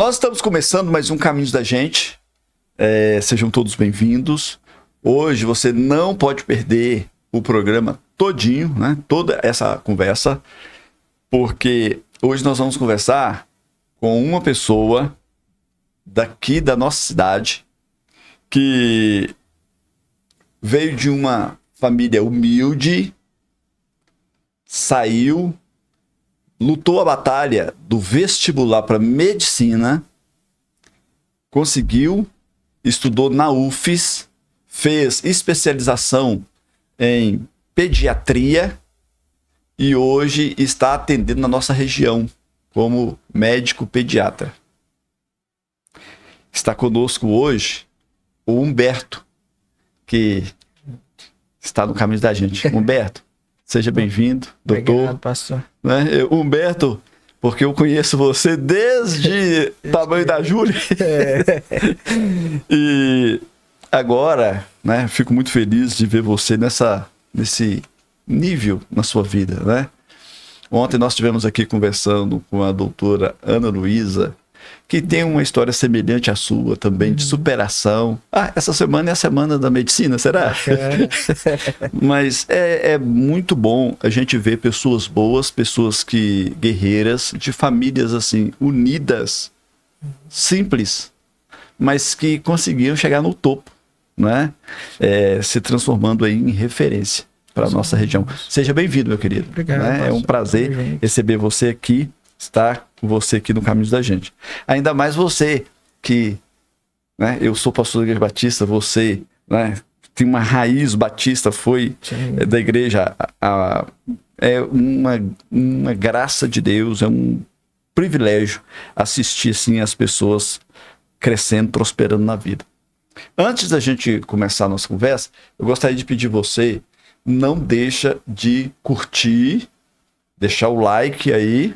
Nós estamos começando mais um Caminhos da Gente. Sejam todos bem-vindos. Hoje você não pode perder o programa todinho, né? Toda essa conversa, porque hoje nós vamos conversar com uma pessoa daqui da nossa cidade que veio de uma família humilde, saiu, lutou a batalha do vestibular para medicina, conseguiu, estudou na UFES, fez especialização em pediatria e hoje está atendendo na nossa região como médico pediatra. Está conosco hoje o Humberto, que está no caminho da gente. Humberto, seja bem-vindo, doutor. Obrigado, pastor. Humberto, porque eu conheço você desde o tamanho da Júlia. E agora, né, fico muito feliz de ver você nesse nível na sua vida, né? Ontem nós estivemos aqui conversando com a doutora Ana Luísa, que tem uma história semelhante à sua também, de superação. Essa semana é a semana da medicina, será? Mas é muito bom a gente ver pessoas boas, pessoas guerreiras, de famílias assim, unidas, simples, mas que conseguiram chegar no topo, né? Se transformando aí em referência para a nossa região. Seja bem-vindo, meu querido. Obrigado, né? É um prazer receber você aqui, estar com você aqui no Caminhos da Gente. Ainda mais você que, né, eu sou pastor da Igreja Batista, você, né, tem uma raiz batista, foi da igreja, é uma graça de Deus, é um privilégio assistir assim as pessoas crescendo, prosperando na vida. Antes da gente começar a nossa conversa, eu gostaria de pedir você, não deixa de curtir, deixar o like aí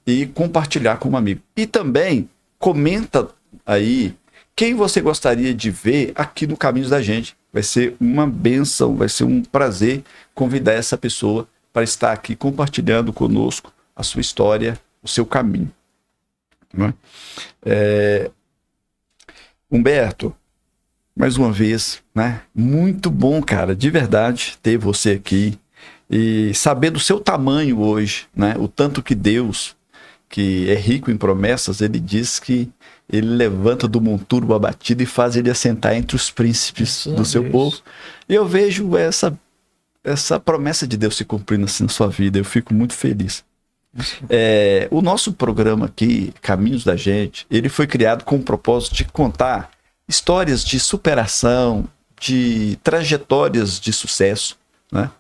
e compartilhar com um amigo. E também comenta aí quem você gostaria de ver aqui no Caminhos da Gente. Vai ser uma bênção, vai ser um prazer convidar essa pessoa para estar aqui compartilhando conosco a sua história, o seu caminho. Né? Humberto, mais uma vez, né? Muito bom, cara, de verdade, ter você aqui e saber do seu tamanho hoje, né? O tanto que Deus, que é rico em promessas, ele diz que ele levanta do monturo abatido e faz ele assentar entre os príncipes do seu povo. E eu vejo essa promessa de Deus se cumprindo assim na sua vida. Eu fico muito feliz. O nosso programa aqui, Caminhos da Gente, ele foi criado com o propósito de contar histórias de superação, de trajetórias de sucesso, né?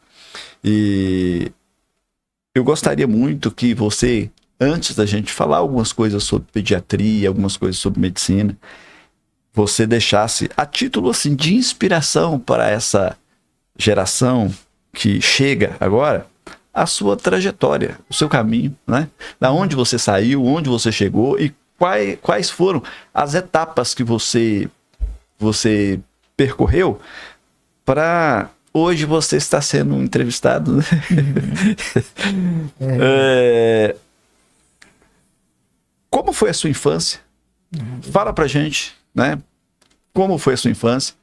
E eu gostaria muito que você, antes da gente falar algumas coisas sobre pediatria, algumas coisas sobre medicina, você deixasse, a título assim, de inspiração para essa geração que chega agora, a sua trajetória, o seu caminho, né? Da onde você saiu, onde você chegou e quais foram as etapas que você percorreu para hoje você estar sendo entrevistado, né? Como foi a sua infância? Fala pra gente, né? Como foi a sua infância?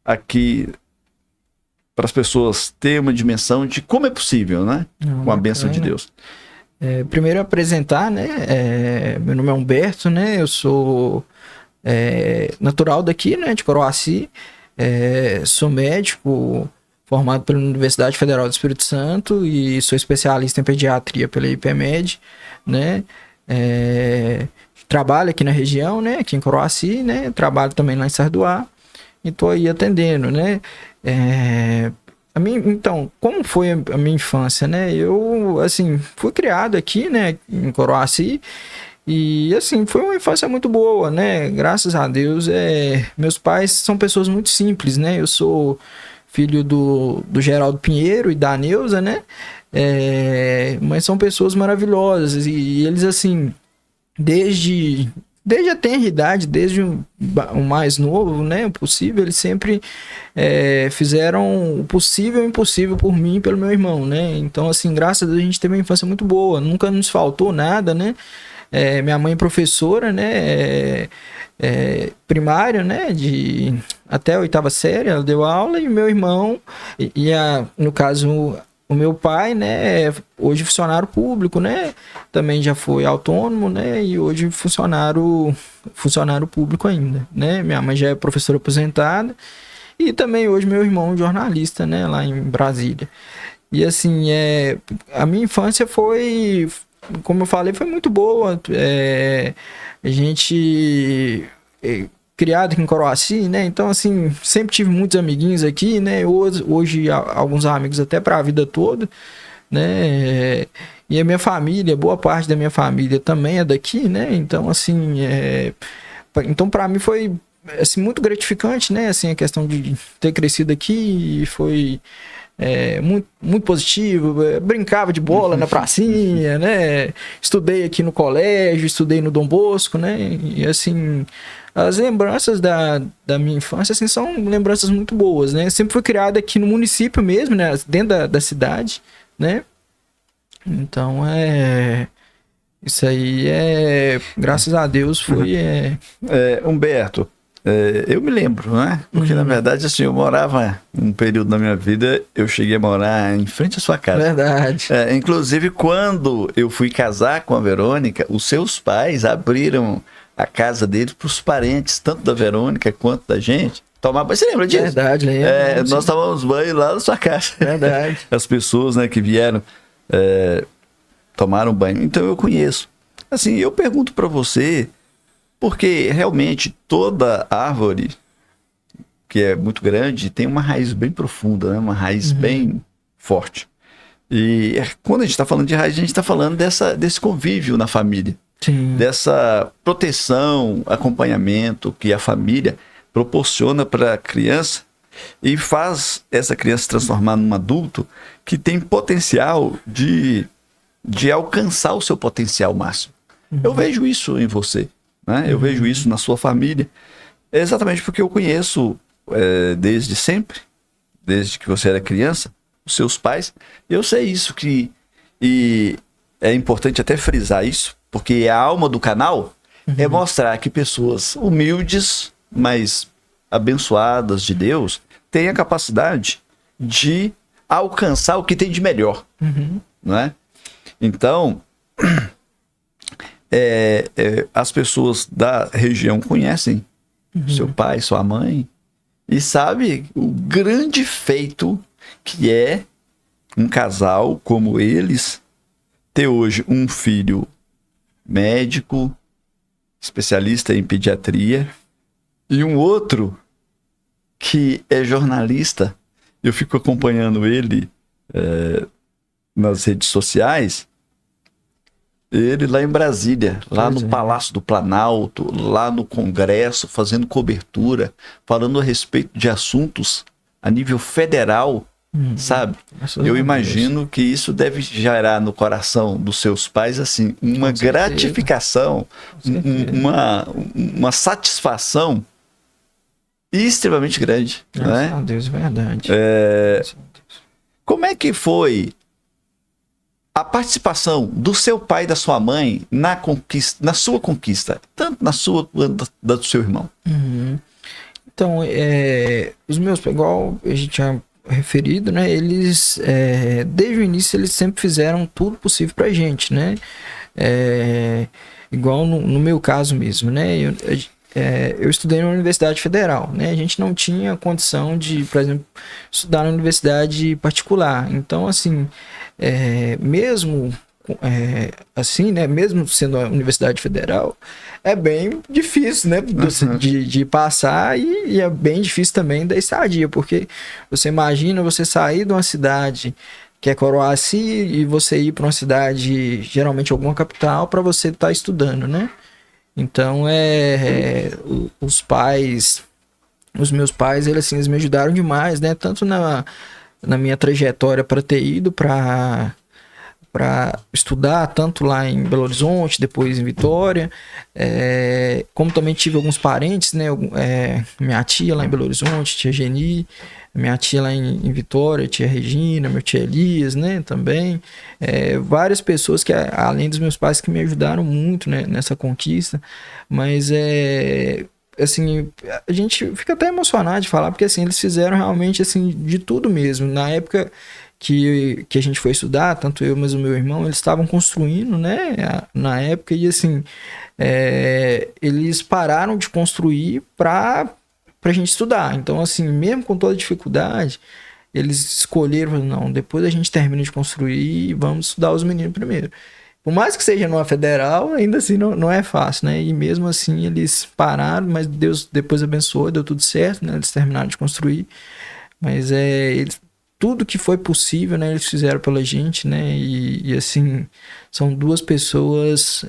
Aqui, para as pessoas terem uma dimensão de como é possível, né? Com a bênção de Deus. Primeiro apresentar, né? Meu nome é Humberto, né? Eu sou natural daqui, né? De Coroaci. Sou médico formado pela Universidade Federal do Espírito Santo e sou especialista em pediatria pela IPMED, né? Trabalho aqui na região, né? Aqui em Coroaci, né? Trabalho também lá em Sarduá e tô aí atendendo, né? Então, como foi a minha infância, né? Eu, assim, fui criado aqui, né? Em Coroaci e, assim, foi uma infância muito boa, né? Graças a Deus, meus pais são pessoas muito simples, né? Eu sou filho do Geraldo Pinheiro e da Neuza, né? Mas são pessoas maravilhosas e eles, assim, desde a tenra idade, desde o mais novo, né, o possível, eles sempre fizeram o possível e o impossível por mim e pelo meu irmão, né? Então, assim, graças a Deus a gente teve uma infância muito boa, nunca nos faltou nada, né? Minha mãe é professora, né? Primária, né? Até a 8ª série, ela deu aula, e meu irmão, no caso, o meu pai, né? Hoje funcionário público, né? Também já foi autônomo, né? E hoje funcionário público ainda, né? Minha mãe já é professora aposentada. E também hoje meu irmão jornalista, né? Lá em Brasília. E assim, a minha infância foi, como eu falei, foi muito boa. A gente criado aqui em Coroaci, né? Então, assim, sempre tive muitos amiguinhos aqui, né? Hoje alguns amigos até para a vida toda, né? E a minha família, boa parte da minha família também é daqui, né? Então, assim, então para mim foi assim, muito gratificante, né? Assim, a questão de ter crescido aqui foi muito, muito positivo. Brincava de bola na pracinha, né? Estudei aqui no colégio, estudei no Dom Bosco, né? E assim, as lembranças da minha infância assim, são lembranças muito boas, né? Sempre fui criado aqui no município mesmo, né? Dentro da cidade, né? Então, isso aí graças a Deus foi... Humberto, eu me lembro, né? Porque, na verdade, assim, eu morava, um período da minha vida, eu cheguei a morar em frente à sua casa. Verdade. Inclusive, quando eu fui casar com a Verônica, os seus pais abriram a casa deles para os parentes, tanto da Verônica quanto da gente, tomar banho. Você lembra disso? Verdade, lembro. Nós tomamos banho lá na sua casa. Verdade. As pessoas, né, que vieram tomaram banho. Então, eu conheço. Assim, eu pergunto para você... Porque realmente toda árvore que é muito grande tem uma raiz bem profunda, né? Uma raiz bem forte. E quando a gente está falando de raiz, a gente está falando desse convívio na família. Sim. Dessa proteção, acompanhamento que a família proporciona para a criança e faz essa criança se transformar num adulto que tem potencial de alcançar o seu potencial máximo. Eu vejo isso em você. Né? Eu vejo isso na sua família, exatamente porque eu conheço desde sempre, desde que você era criança, os seus pais. Eu sei isso e é importante até frisar isso, porque a alma do canal é mostrar que pessoas humildes, mas abençoadas de Deus, têm a capacidade de alcançar o que tem de melhor. Não é? Então... as pessoas da região conhecem seu pai, sua mãe, e sabe o grande feito que é um casal como eles ter hoje um filho médico, especialista em pediatria, e um outro que é jornalista. Eu fico acompanhando ele nas redes sociais. Ele lá em Brasília, lá no Palácio do Planalto, lá no Congresso, fazendo cobertura, falando a respeito de assuntos a nível federal, sabe? Eu imagino que isso deve gerar no coração dos seus pais, assim, uma gratificação, uma satisfação extremamente grande. Graças a Deus, verdade. Como é que foi a participação do seu pai e da sua mãe na sua conquista, tanto na sua quanto da do seu irmão? Então, os meus, igual a gente tinha referido, né? Eles, desde o início, eles sempre fizeram tudo possível pra gente, né? Igual no meu caso mesmo, né? Eu estudei na Universidade Federal, né? A gente não tinha condição de, por exemplo, estudar na universidade particular. Então, assim, mesmo assim, né? Mesmo sendo a Universidade Federal, é bem difícil, né? De passar e é bem difícil também da estadia, porque você imagina você sair de uma cidade que é Coroaci e você ir para uma cidade, geralmente alguma capital, para você estar estudando, né? Então, os meus pais, eles me ajudaram demais, né? Tanto na minha trajetória para ter ido para para estudar, tanto lá em Belo Horizonte, depois em Vitória, como também tive alguns parentes, né? Minha tia lá em Belo Horizonte, tia Geni, minha tia lá em Vitória, tia Regina, meu tio Elias, né? Também. Várias pessoas que, além dos meus pais, que me ajudaram muito, né, nessa conquista, mas assim, a gente fica até emocionado de falar, porque assim, eles fizeram realmente assim, de tudo mesmo. Na época que a gente foi estudar, tanto eu, mas o meu irmão, eles estavam construindo, né, na época, e assim, eles pararam de construir pra gente estudar. Então, assim, mesmo com toda a dificuldade, eles escolheram, não, depois a gente termina de construir, vamos estudar os meninos primeiro. Por mais que seja numa federal, ainda assim não é fácil, né? E mesmo assim eles pararam, mas Deus depois abençoou, deu tudo certo, né? Eles terminaram de construir. Mas tudo que foi possível, né? Eles fizeram pela gente, né? E assim, são duas pessoas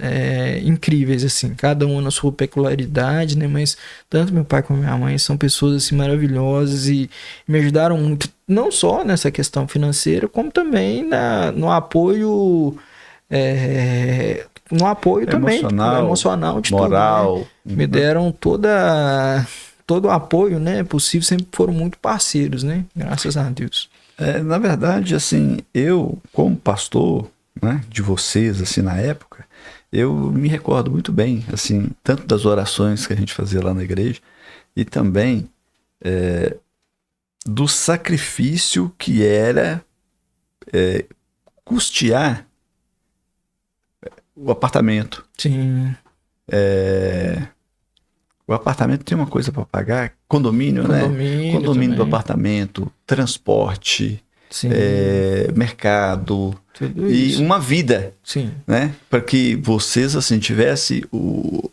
incríveis, assim. Cada uma na sua peculiaridade, né? Mas tanto meu pai como minha mãe são pessoas assim, maravilhosas e me ajudaram muito. Não só nessa questão financeira, como também no apoio... no apoio também emocional de moral, tudo, né? Me deram todo o apoio, né, possível, sempre foram muito parceiros, né, graças a Deus. Na verdade, assim, eu como pastor, né, de vocês, assim, na época, eu me recordo muito bem, assim, tanto das orações que a gente fazia lá na igreja e também do sacrifício que era custear o apartamento. Sim. O apartamento tem uma coisa para pagar, condomínio, né? Condomínio do apartamento, transporte, mercado tudo e isso. uma vida. Sim. Né? Para que vocês assim tivessem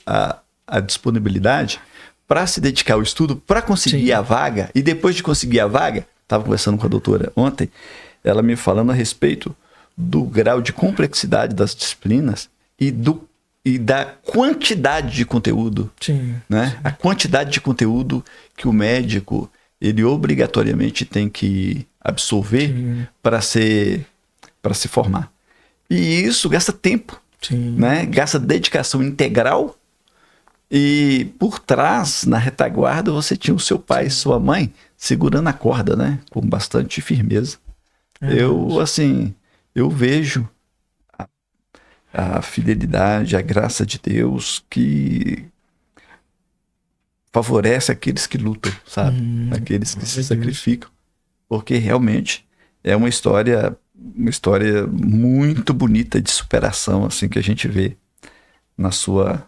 a disponibilidade para se dedicar ao estudo, para conseguir Sim. a vaga. E depois de conseguir a vaga, estava conversando com a doutora ontem, ela me falando a respeito do grau de complexidade das disciplinas e da quantidade de conteúdo. Sim. Né? A quantidade de conteúdo que o médico ele obrigatoriamente tem que absorver para se formar. E isso gasta tempo, né? Gasta dedicação integral. E por trás, na retaguarda, você tinha o seu pai e sua mãe segurando a corda, né? Com bastante firmeza. Eu vejo a fidelidade, a graça de Deus que favorece aqueles que lutam, sabe? Aqueles que se sacrificam. Porque realmente é uma história muito bonita de superação, assim, que a gente vê na sua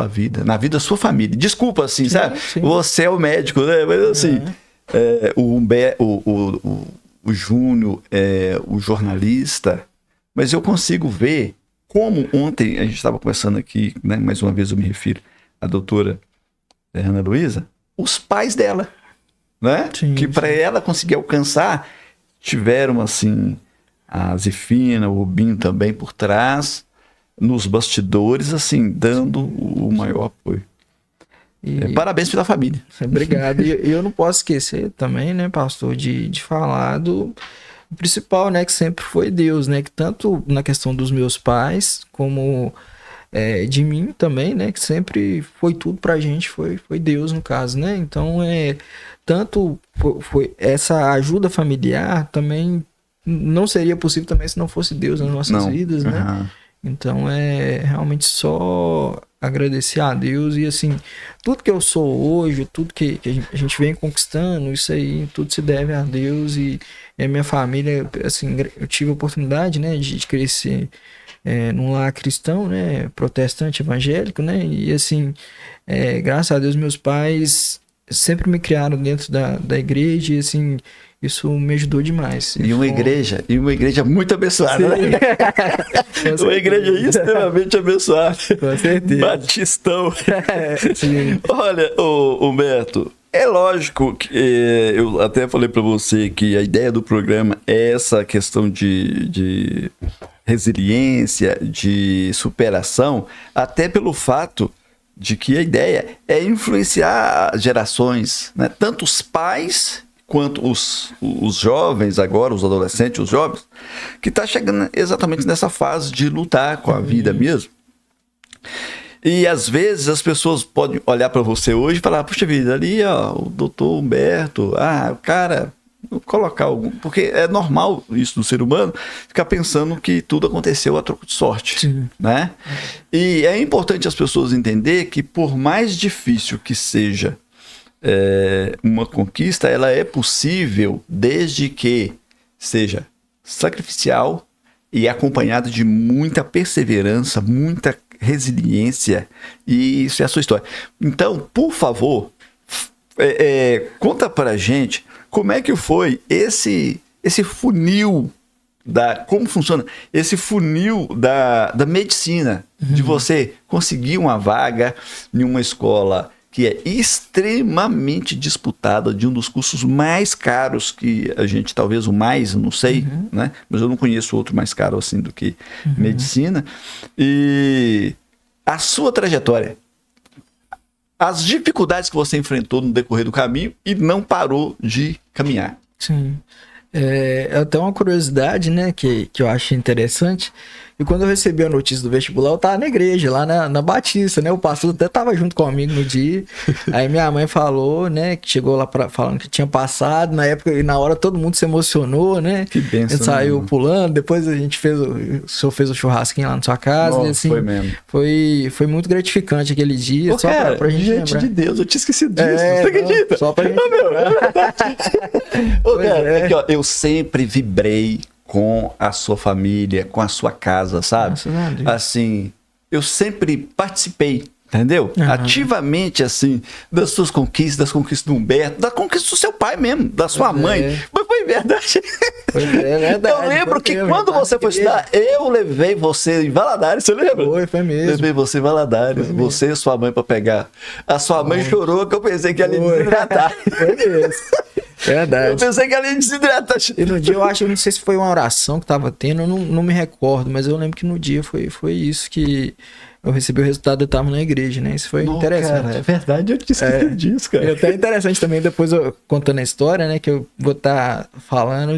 vida, na vida da sua família. Desculpa, assim, sabe? Sim. Você é o médico, né? Mas assim, o Júnior é o jornalista, mas eu consigo ver como ontem a gente estava conversando aqui, né? Mais uma vez eu me refiro à doutora Ana Luísa, os pais dela, né? Que para ela conseguir alcançar, tiveram assim a Zefina, o Rubinho também por trás, nos bastidores, assim, dando o maior apoio. Parabéns pela família. Obrigado. E eu não posso esquecer também, né, pastor, de falar do principal, né, que sempre foi Deus, né, que tanto na questão dos meus pais, como de mim também, né, que sempre foi tudo pra gente, foi Deus no caso, né, então tanto foi essa ajuda familiar também não seria possível também se não fosse Deus nas nossas vidas, né, então realmente só agradecer a Deus e assim, tudo que eu sou hoje, tudo que a gente vem conquistando, isso aí, tudo se deve a Deus e a minha família, assim, eu tive a oportunidade, né, de crescer num lar cristão, né, protestante, evangélico, né, e assim, graças a Deus meus pais sempre me criaram dentro da igreja e assim, isso me ajudou demais. E uma igreja muito abençoada, né? Uma igreja extremamente abençoada. Com certeza. Batistão. Olha, Humberto, é lógico que eu até falei para você que a ideia do programa é essa questão de resiliência, de superação, até pelo fato de que a ideia é influenciar gerações, né? Tanto os pais quanto os jovens agora, os adolescentes, os jovens, que tá chegando exatamente nessa fase de lutar com a vida mesmo. E às vezes as pessoas podem olhar para você hoje e falar, puxa vida, ali ó, o doutor Humberto, o cara, vou colocar algum... Porque é normal isso do ser humano, ficar pensando que tudo aconteceu a troco de sorte. Sim. Né? E é importante as pessoas entenderem que por mais difícil que seja uma conquista, ela é possível desde que seja sacrificial e acompanhada de muita perseverança, muita resiliência, e isso é a sua história. Então, por favor, conta pra gente como é que foi esse funil como funciona esse funil da medicina, de você conseguir uma vaga em uma escola que é extremamente disputada, de um dos cursos mais caros que a gente, talvez o mais, não sei, né? Mas eu não conheço outro mais caro assim do que medicina. E a sua trajetória, as dificuldades que você enfrentou no decorrer do caminho e não parou de caminhar. Sim. É até uma curiosidade, né, que eu acho interessante. E quando eu recebi a notícia do vestibular, eu tava na igreja, lá na Batista, né? O pastor até tava junto comigo no dia. Aí minha mãe falou, né, que chegou lá falando que tinha passado. Na época, e na hora todo mundo se emocionou, né? Que bênção. A gente saiu pulando, depois a gente o senhor fez o churrasquinho lá na sua casa. Nossa, e assim, foi mesmo. Foi muito gratificante aquele dia. Pô, só cara, pra gente lembrar. De Deus, eu tinha esquecido disso. Você acredita? Só pra gente cara, aqui, ó, eu sempre vibrei com a sua família, com a sua casa, sabe? Assim, eu sempre participei, entendeu? Ativamente, assim, das suas conquistas, das conquistas do Humberto, da conquista do seu pai mesmo, da sua mãe. Mas foi verdade. Verdade. Eu lembro que quando você foi estudar, eu levei você em Valadares, você lembra? Foi mesmo. Levei você em Valadares, você e sua mãe pra pegar. A sua mãe chorou que eu pensei que ela ia desidratar. Foi mesmo. Verdade. Eu pensei que ela ia desidratar. E no dia, eu não sei se foi uma oração que tava tendo, eu não me recordo, mas eu lembro que no dia foi isso que eu recebi o resultado, eu tava na igreja, né? Isso foi interessante. Cara, é verdade, eu te esqueci disso, cara. E até interessante também, depois eu contando a história, né, que eu vou estar falando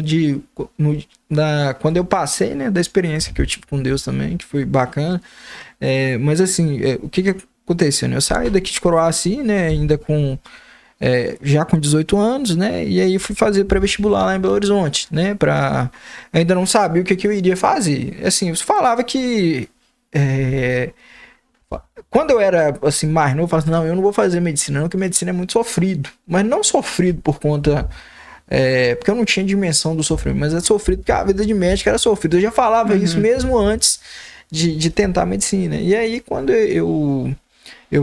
quando eu passei, né, da experiência que eu tive com Deus também, que foi bacana. Mas assim, o que aconteceu, né? Eu saí daqui de Coroaci, né, ainda já com 18 anos, né? E aí fui fazer pré-vestibular lá em Belo Horizonte, né? Ainda não sabia o que eu iria fazer. Assim, eu falava que... Quando eu era assim, mais novo, eu falava assim, não, eu não vou fazer medicina não, porque medicina é muito sofrido. Mas não sofrido por conta... porque eu não tinha dimensão do sofrimento, mas é sofrido porque a vida de médico era sofrida. Eu já falava isso mesmo antes de tentar medicina. E aí, quando eu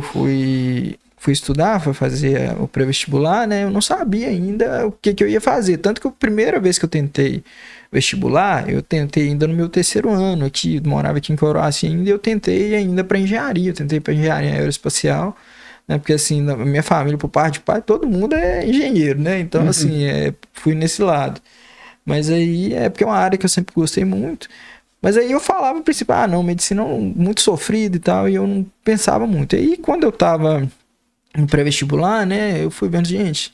fui estudar, fui fazer o pré-vestibular, né? Eu não sabia ainda o que eu ia fazer. Tanto que a primeira vez que eu tentei vestibular, eu tentei ainda no meu terceiro ano aqui, morava aqui em Coroaci ainda, e eu tentei ainda para engenharia. Eu tentei para engenharia aeroespacial, né? Porque assim, na minha família, por parte de pai, todo mundo é engenheiro, né? Então, assim, fui nesse lado. Mas aí, porque é uma área que eu sempre gostei muito. Mas aí eu falava, principal, não, medicina é muito sofrida e tal, e eu não pensava muito. Aí, quando eu tava no pré-vestibular, né, eu fui vendo, gente,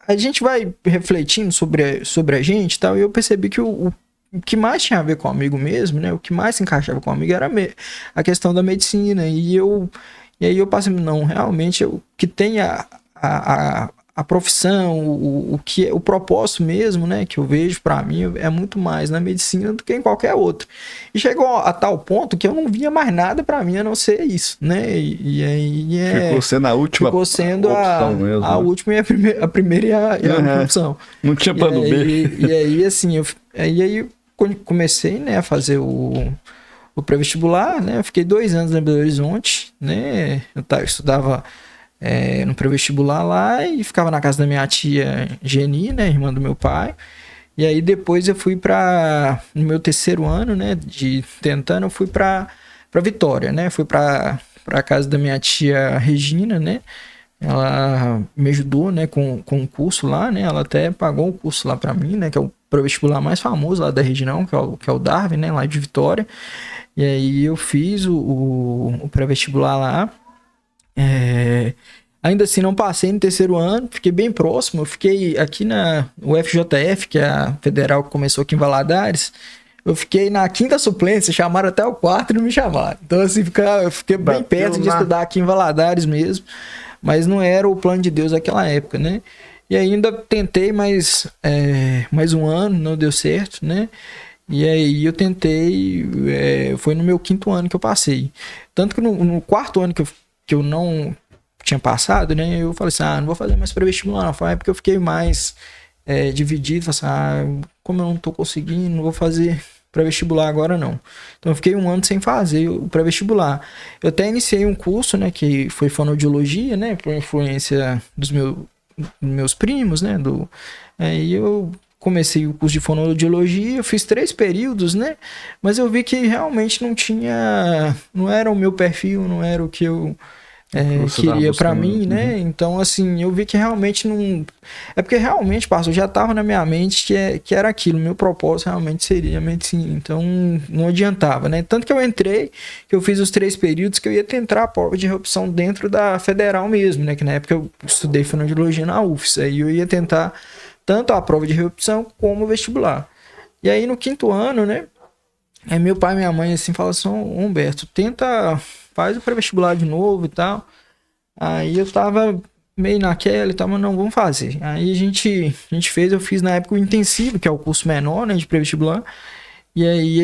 a gente vai refletindo sobre a gente e tal, e eu percebi que o que mais tinha a ver comigo mesmo, né, o que mais se encaixava comigo era a questão da medicina, e aí eu passei, não, realmente, o que tem a profissão, o propósito mesmo, né, que eu vejo pra mim é muito mais na medicina do que em qualquer outro. E chegou a tal ponto que eu não via mais nada pra mim a não ser isso, né? E aí ficou sendo a última opção mesmo, a última e a primeira e a última opção. Não tinha plano B. E aí, assim, aí comecei, né, a fazer o pré-vestibular, né? Eu fiquei 2 anos em Belo Horizonte, né? Eu estudava no pré-vestibular lá e ficava na casa da minha tia Geni, né, irmã do meu pai. E aí depois eu fui no meu terceiro ano, né, eu fui pra Vitória, né, fui pra casa da minha tia Regina, né, ela me ajudou, né, com um curso lá, né, ela até pagou o curso lá pra mim, né, que é o pré-vestibular mais famoso lá da região, que é o Darwin, né, lá de Vitória. E aí eu fiz o pré-vestibular lá. Ainda assim, não passei no terceiro ano, fiquei bem próximo. Eu fiquei aqui na UFJF, que é a federal que começou aqui em Valadares. Eu fiquei na quinta suplência, chamaram até o quarto e não me chamaram. Então, assim, eu fiquei bem perto de estudar aqui em Valadares mesmo. Mas não era o plano de Deus naquela época, né? E ainda tentei mais um ano, não deu certo, né? E aí eu tentei, foi no meu quinto ano que eu passei. Tanto que no quarto ano que eu não tinha passado, né? Eu falei assim, não vou fazer mais pré-vestibular, não. Foi porque eu fiquei mais dividido, falei assim, como eu não tô conseguindo, não vou fazer pré-vestibular agora não. Então eu fiquei um ano sem fazer o pré-vestibular. Eu até iniciei um curso, né, que foi fonoaudiologia, né, por influência dos meus primos, né, e eu comecei o curso de fonoaudiologia, eu fiz 3 períodos, né, mas eu vi que realmente não era o meu perfil, não era o que eu queria pra mim, né? Então, assim, eu vi que realmente não... É porque realmente, pastor, já tava na minha mente que era aquilo. Meu propósito realmente seria medicina. Então, não adiantava, né? Tanto que eu entrei, que eu fiz os 3 períodos, que eu ia tentar a prova de reopção dentro da federal mesmo, né? Que na época eu estudei fonoaudiologia na UFS. Aí eu ia tentar tanto a prova de reopção como o vestibular. E aí, no quinto ano, né? Aí meu pai e minha mãe, assim, falam assim, Humberto, faz o pré-vestibular de novo e tal. Aí eu tava meio naquela e tal, mas não, vamos fazer. Aí a gente fez, eu fiz na época o intensivo, que é o curso menor, né, de pré-vestibular. E aí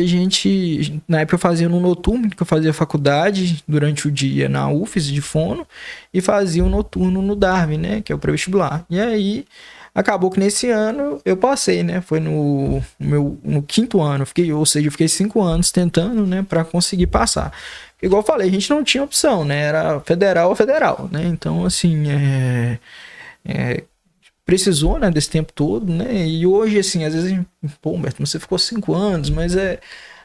na época eu fazia no noturno, que eu fazia faculdade durante o dia na UFES de fono, e fazia um noturno no Darwin, né, que é o pré-vestibular. E aí acabou que nesse ano eu passei, né? Foi no quinto ano, eu fiquei 5 anos tentando, né, para conseguir passar. Igual eu falei, a gente não tinha opção, né? Era federal ou federal, né? Então, assim, precisou, né, desse tempo todo, né? E hoje, assim, às vezes, pô, Humberto, você ficou 5 anos, mas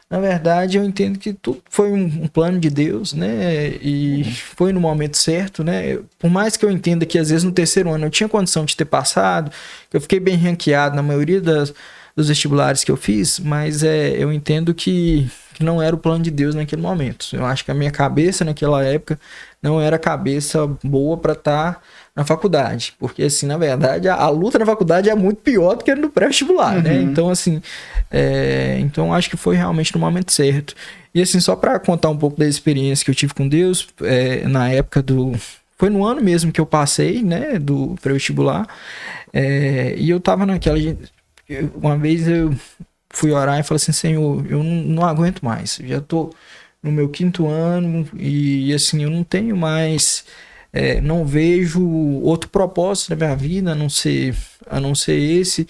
na verdade, eu entendo que tudo foi um plano de Deus, né? E foi no momento certo, né? Por mais que eu entenda que às vezes no terceiro ano eu tinha condição de ter passado, que eu fiquei bem ranqueado na maioria dos vestibulares que eu fiz, mas eu entendo que não era o plano de Deus naquele momento. Eu acho que a minha cabeça naquela época não era a cabeça boa para estar na faculdade, porque assim, na verdade, a luta na faculdade é muito pior do que no pré-vestibular, né? Então, assim, então acho que foi realmente no momento certo. E assim, só para contar um pouco da experiência que eu tive com Deus, na época foi no ano mesmo que eu passei, né, do pré-vestibular, e eu tava naquela... Uma vez eu fui orar e falei assim, Senhor, eu não aguento mais, eu já tô no meu quinto ano e assim, eu não tenho mais... não vejo outro propósito na minha vida a não ser esse,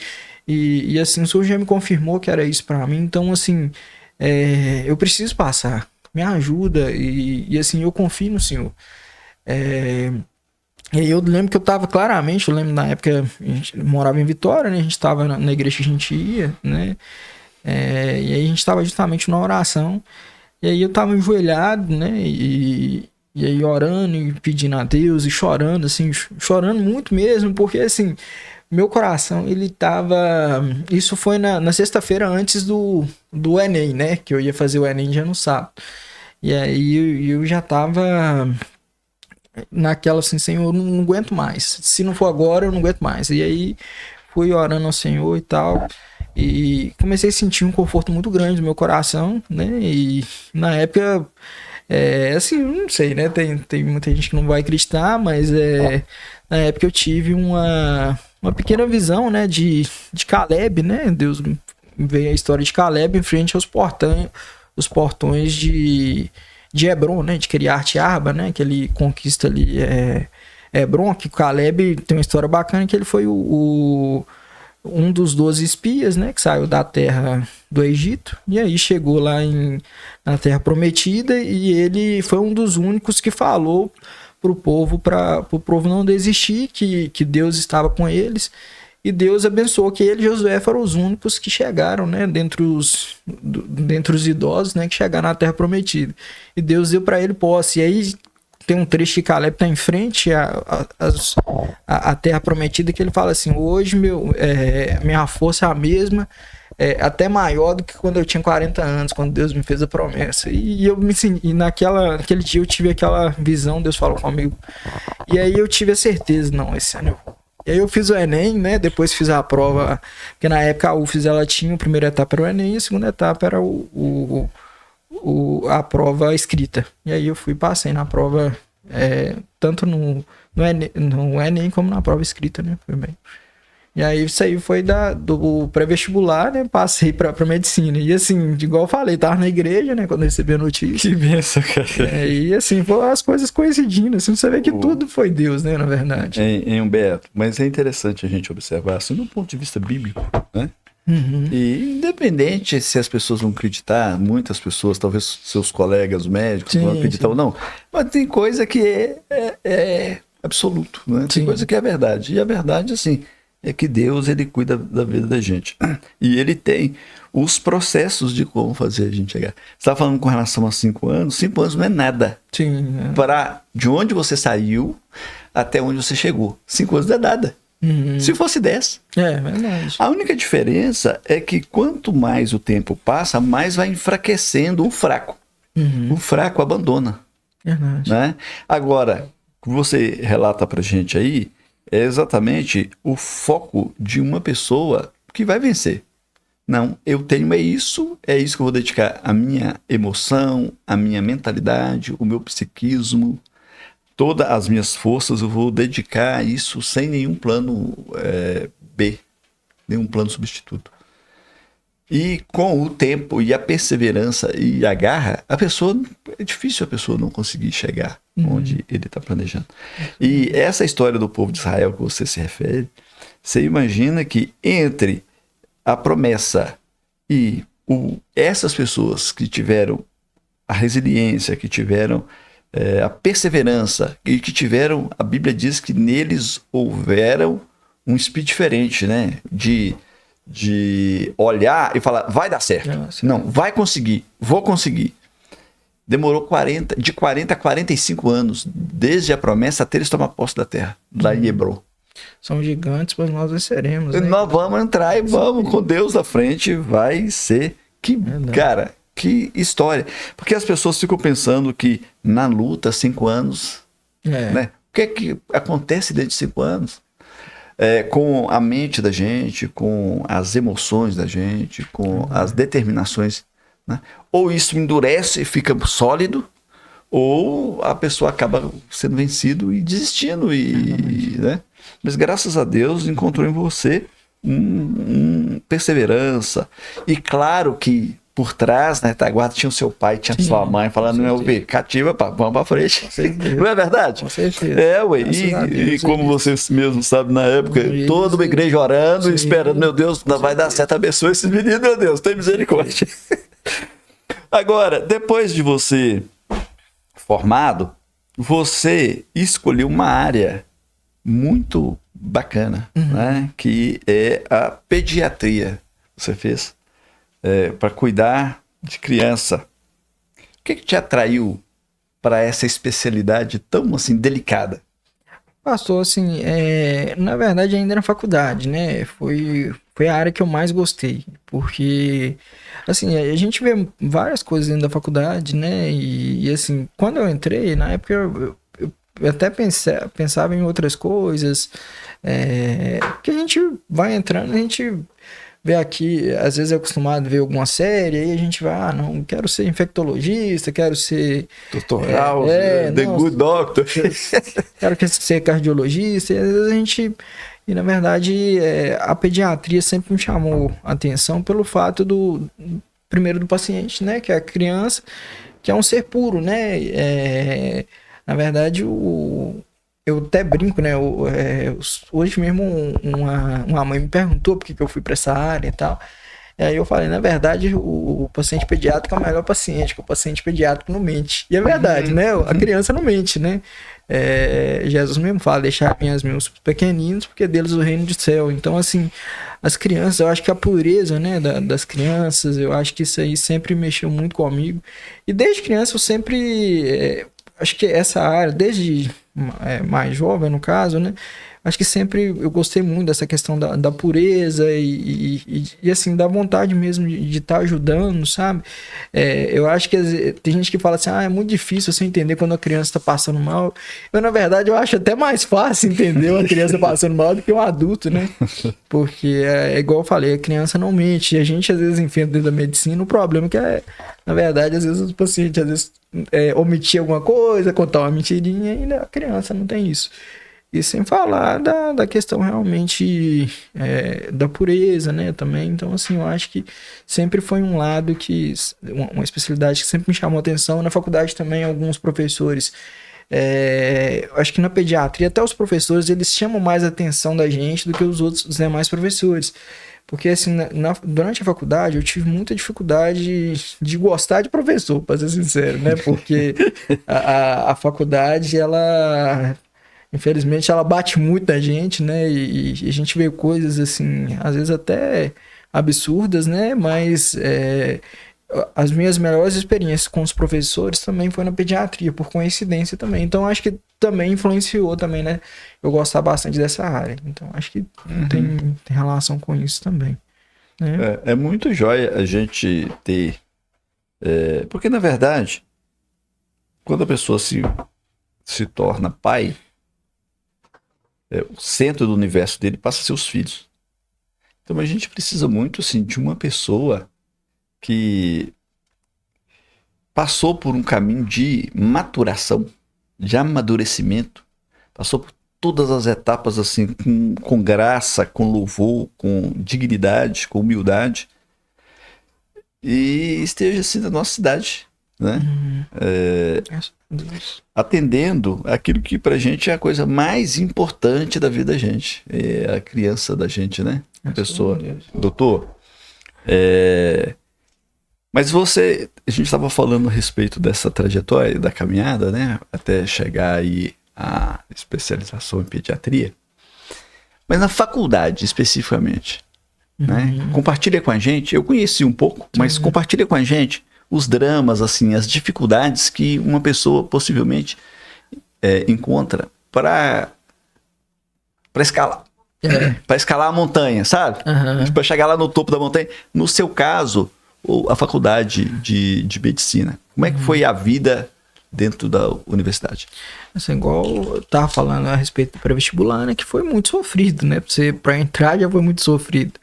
e assim, o Senhor já me confirmou que era isso para mim, então assim, eu preciso passar, me ajuda, e assim, eu confio no Senhor. E aí eu lembro que eu lembro na época, a gente morava em Vitória, né, a gente estava na igreja que a gente ia, né, e aí a gente estava justamente na oração, e aí eu estava enjoelhado, né, e aí orando e pedindo a Deus e chorando, assim, chorando muito mesmo, porque assim, meu coração, ele tava... Isso foi na sexta-feira antes do Enem, né? Que eu ia fazer o Enem já no sábado. E aí eu já tava naquela assim, Senhor, eu não aguento mais. Se não for agora, eu não aguento mais. E aí fui orando ao Senhor e tal. E comecei a sentir um conforto muito grande no meu coração, né? E na época... assim, não sei, né? Tem muita gente que não vai acreditar, mas na época eu tive uma pequena visão, né? De Caleb, né? Deus veio a história de Caleb em frente aos portões de Hebron, né? De Kiriat Arba, né? Que ele conquista ali Hebron, que Caleb tem uma história bacana, que ele foi um dos 12 espias, né, que saiu da terra do Egito, e aí chegou lá na terra prometida, e ele foi um dos únicos que falou pro povo não desistir, que Deus estava com eles, e Deus abençoou que ele e Josué foram os únicos que chegaram, né, dentre os idosos, né, que chegaram na terra prometida, e Deus deu para ele posse. E aí tem um trecho que Caleb está em frente à terra prometida, que ele fala assim, hoje minha força é a mesma, até maior do que quando eu tinha 40 anos, quando Deus me fez a promessa. E eu me senti, naquele dia eu tive aquela visão, Deus falou comigo, E aí eu tive a certeza, não, esse ano eu vou. E aí eu fiz o Enem, né? Depois fiz a prova, porque na época a UFES ela tinha, a primeira etapa era o Enem e a segunda etapa era a prova escrita. E aí eu passei na prova, tanto no Enem como na prova escrita, né? Foi bem. E aí isso aí foi do pré-vestibular, né? Passei pra medicina. E assim, igual eu falei, tava na igreja, né? Quando eu recebi a notícia. Que benção, cara. E assim, foram as coisas coincidindo. Assim, você vê que tudo foi Deus, né? Na verdade. Em Humberto, mas é interessante a gente observar, assim, do ponto de vista bíblico, né? Uhum. E independente se as pessoas vão acreditar, muitas pessoas, talvez seus colegas médicos vão acreditar ou não, mas tem coisa que é absoluto, né? Tem coisa que é verdade. E a verdade, assim, é que Deus, ele cuida da vida da gente. E ele tem os processos de como fazer a gente chegar. Você estava falando com relação a 5 anos, 5 anos não é nada. Sim. Para de onde você saiu até onde você chegou. 5 anos não é nada. Uhum. Se fosse 10. É verdade. A única diferença é que quanto mais o tempo passa, mais vai enfraquecendo o fraco. Uhum. O fraco abandona. Verdade. Né? Agora, o que você relata pra gente aí é exatamente o foco de uma pessoa que vai vencer. Não, eu tenho é isso que eu vou dedicar a minha emoção, a minha mentalidade, o meu psiquismo, todas as minhas forças eu vou dedicar a isso sem nenhum plano B, nenhum plano substituto. E com o tempo e a perseverança e a garra, é difícil a pessoa não conseguir chegar onde ele está planejando. E essa história do povo de Israel que você se refere, você imagina que entre a promessa e essas pessoas que tiveram a resiliência, que tiveram a perseverança e que tiveram, a Bíblia diz que neles houveram um espírito diferente, né? De olhar e falar, vai dar certo. Não, vai conseguir, vou conseguir. Demorou de 40 a 45 anos, desde a promessa até eles tomar posse da terra, lá em Hebron. São gigantes, mas nós venceremos. Né? Nós vamos entrar e vamos com Deus à frente, vai ser. Cara, que história. Porque as pessoas ficam pensando que na luta, 5 anos, né? O que é que acontece dentro de 5 anos? Com a mente da gente, com as emoções da gente, com as determinações, né? Ou isso endurece e fica sólido, ou a pessoa acaba sendo vencido e desistindo, né? Mas graças a Deus encontrou em você perseverança. E claro que por trás, na retaguarda, tinha o seu pai, tinha sua mãe falando, não, cativa, pá, vamos pra frente. Não é verdade? Com certeza. Ué. E como você mesmo sabe, na época, toda uma igreja orando, esperando, meu Deus, não vai dar certo, abençoe esses meninos, meu Deus, tem misericórdia. Agora, depois de você formado, você escolheu uma área muito bacana, né? Que é a pediatria. Você fez para cuidar de criança. O que te atraiu para essa especialidade tão assim delicada? Pastor, assim, na verdade ainda na faculdade, né? Foi a área que eu mais gostei, porque assim, a gente vê várias coisas dentro da faculdade, né? E assim, quando eu entrei, na época eu até pensava em outras coisas, que a gente vai entrando, a gente vê aqui, às vezes é acostumado a ver alguma série, aí a gente vai, não, quero ser infectologista, quero ser... Dr. House, The Good Doctor. Quero ser cardiologista, e às vezes a gente... E na verdade, a pediatria sempre me chamou a atenção pelo fato primeiro do paciente, né, que é a criança, que é um ser puro, né, na verdade, eu até brinco, né? Hoje mesmo uma mãe me perguntou por que eu fui para essa área e tal. E aí eu falei, na verdade, o paciente pediátrico é o melhor paciente, porque o paciente pediátrico não mente. E é verdade, né? A criança não mente, né? Jesus mesmo fala, deixar minhas meus pequeninos, porque deles o reino de céu. Então, assim, as crianças, eu acho que a pureza, né, das crianças, eu acho que isso aí sempre mexeu muito comigo. E desde criança eu sempre... acho que essa área, desde mais jovem no caso, né? acho que sempre eu gostei muito dessa questão da pureza e assim, da vontade mesmo de estar ajudando, sabe? Eu acho que tem gente que fala assim, é muito difícil você entender quando a criança está passando mal. Eu, na verdade, eu acho até mais fácil entender uma criança passando mal do que um adulto, né? Porque é igual eu falei, a criança não mente. E a gente, às vezes, enfrenta dentro da medicina o problema que na verdade, às vezes, os pacientes, às vezes, omitir alguma coisa, contar uma mentirinha, e a criança não tem isso. E sem falar da questão realmente da pureza, né, também. Então, assim, eu acho que sempre foi um lado que... Uma especialidade que sempre me chamou a atenção. Na faculdade também, alguns professores... eu acho que na pediatria, até os professores, eles chamam mais a atenção da gente do que os demais professores. Porque, assim, durante a faculdade, eu tive muita dificuldade de gostar de professor, para ser sincero, né? Porque a faculdade, ela... Infelizmente, ela bate muito na gente, né? E a gente vê coisas, assim, às vezes até absurdas, né? Mas as minhas melhores experiências com os professores também foi na pediatria, por coincidência também. Então, acho que também influenciou também, né? Eu gostar bastante dessa área. Então, acho que tem relação com isso também. Né? É muito jóia a gente ter... porque, na verdade, quando a pessoa se torna pai... o centro do universo dele passa a ser os filhos. Então a gente precisa muito assim, de uma pessoa que passou por um caminho de maturação, de amadurecimento, passou por todas as etapas assim, com graça, com louvor, com dignidade, com humildade, e esteja assim na nossa cidade, né? Atendendo aquilo que pra gente é a coisa mais importante da vida da gente, é a criança da gente, né? A pessoa. Doutor, mas a gente estava falando a respeito dessa trajetória, da caminhada, né? Até chegar aí à especialização em pediatria. Mas na faculdade, especificamente, né? Compartilha com a gente, eu conheci um pouco, mas compartilha com a gente os dramas, assim, as dificuldades que uma pessoa possivelmente encontra para escalar. Para escalar a montanha, sabe? Para chegar lá no topo da montanha. No seu caso, a faculdade de medicina, como é que foi a vida dentro da universidade? Assim, igual eu tava falando a respeito do pré-vestibular, né, que foi muito sofrido, né, para entrar já foi muito sofrido,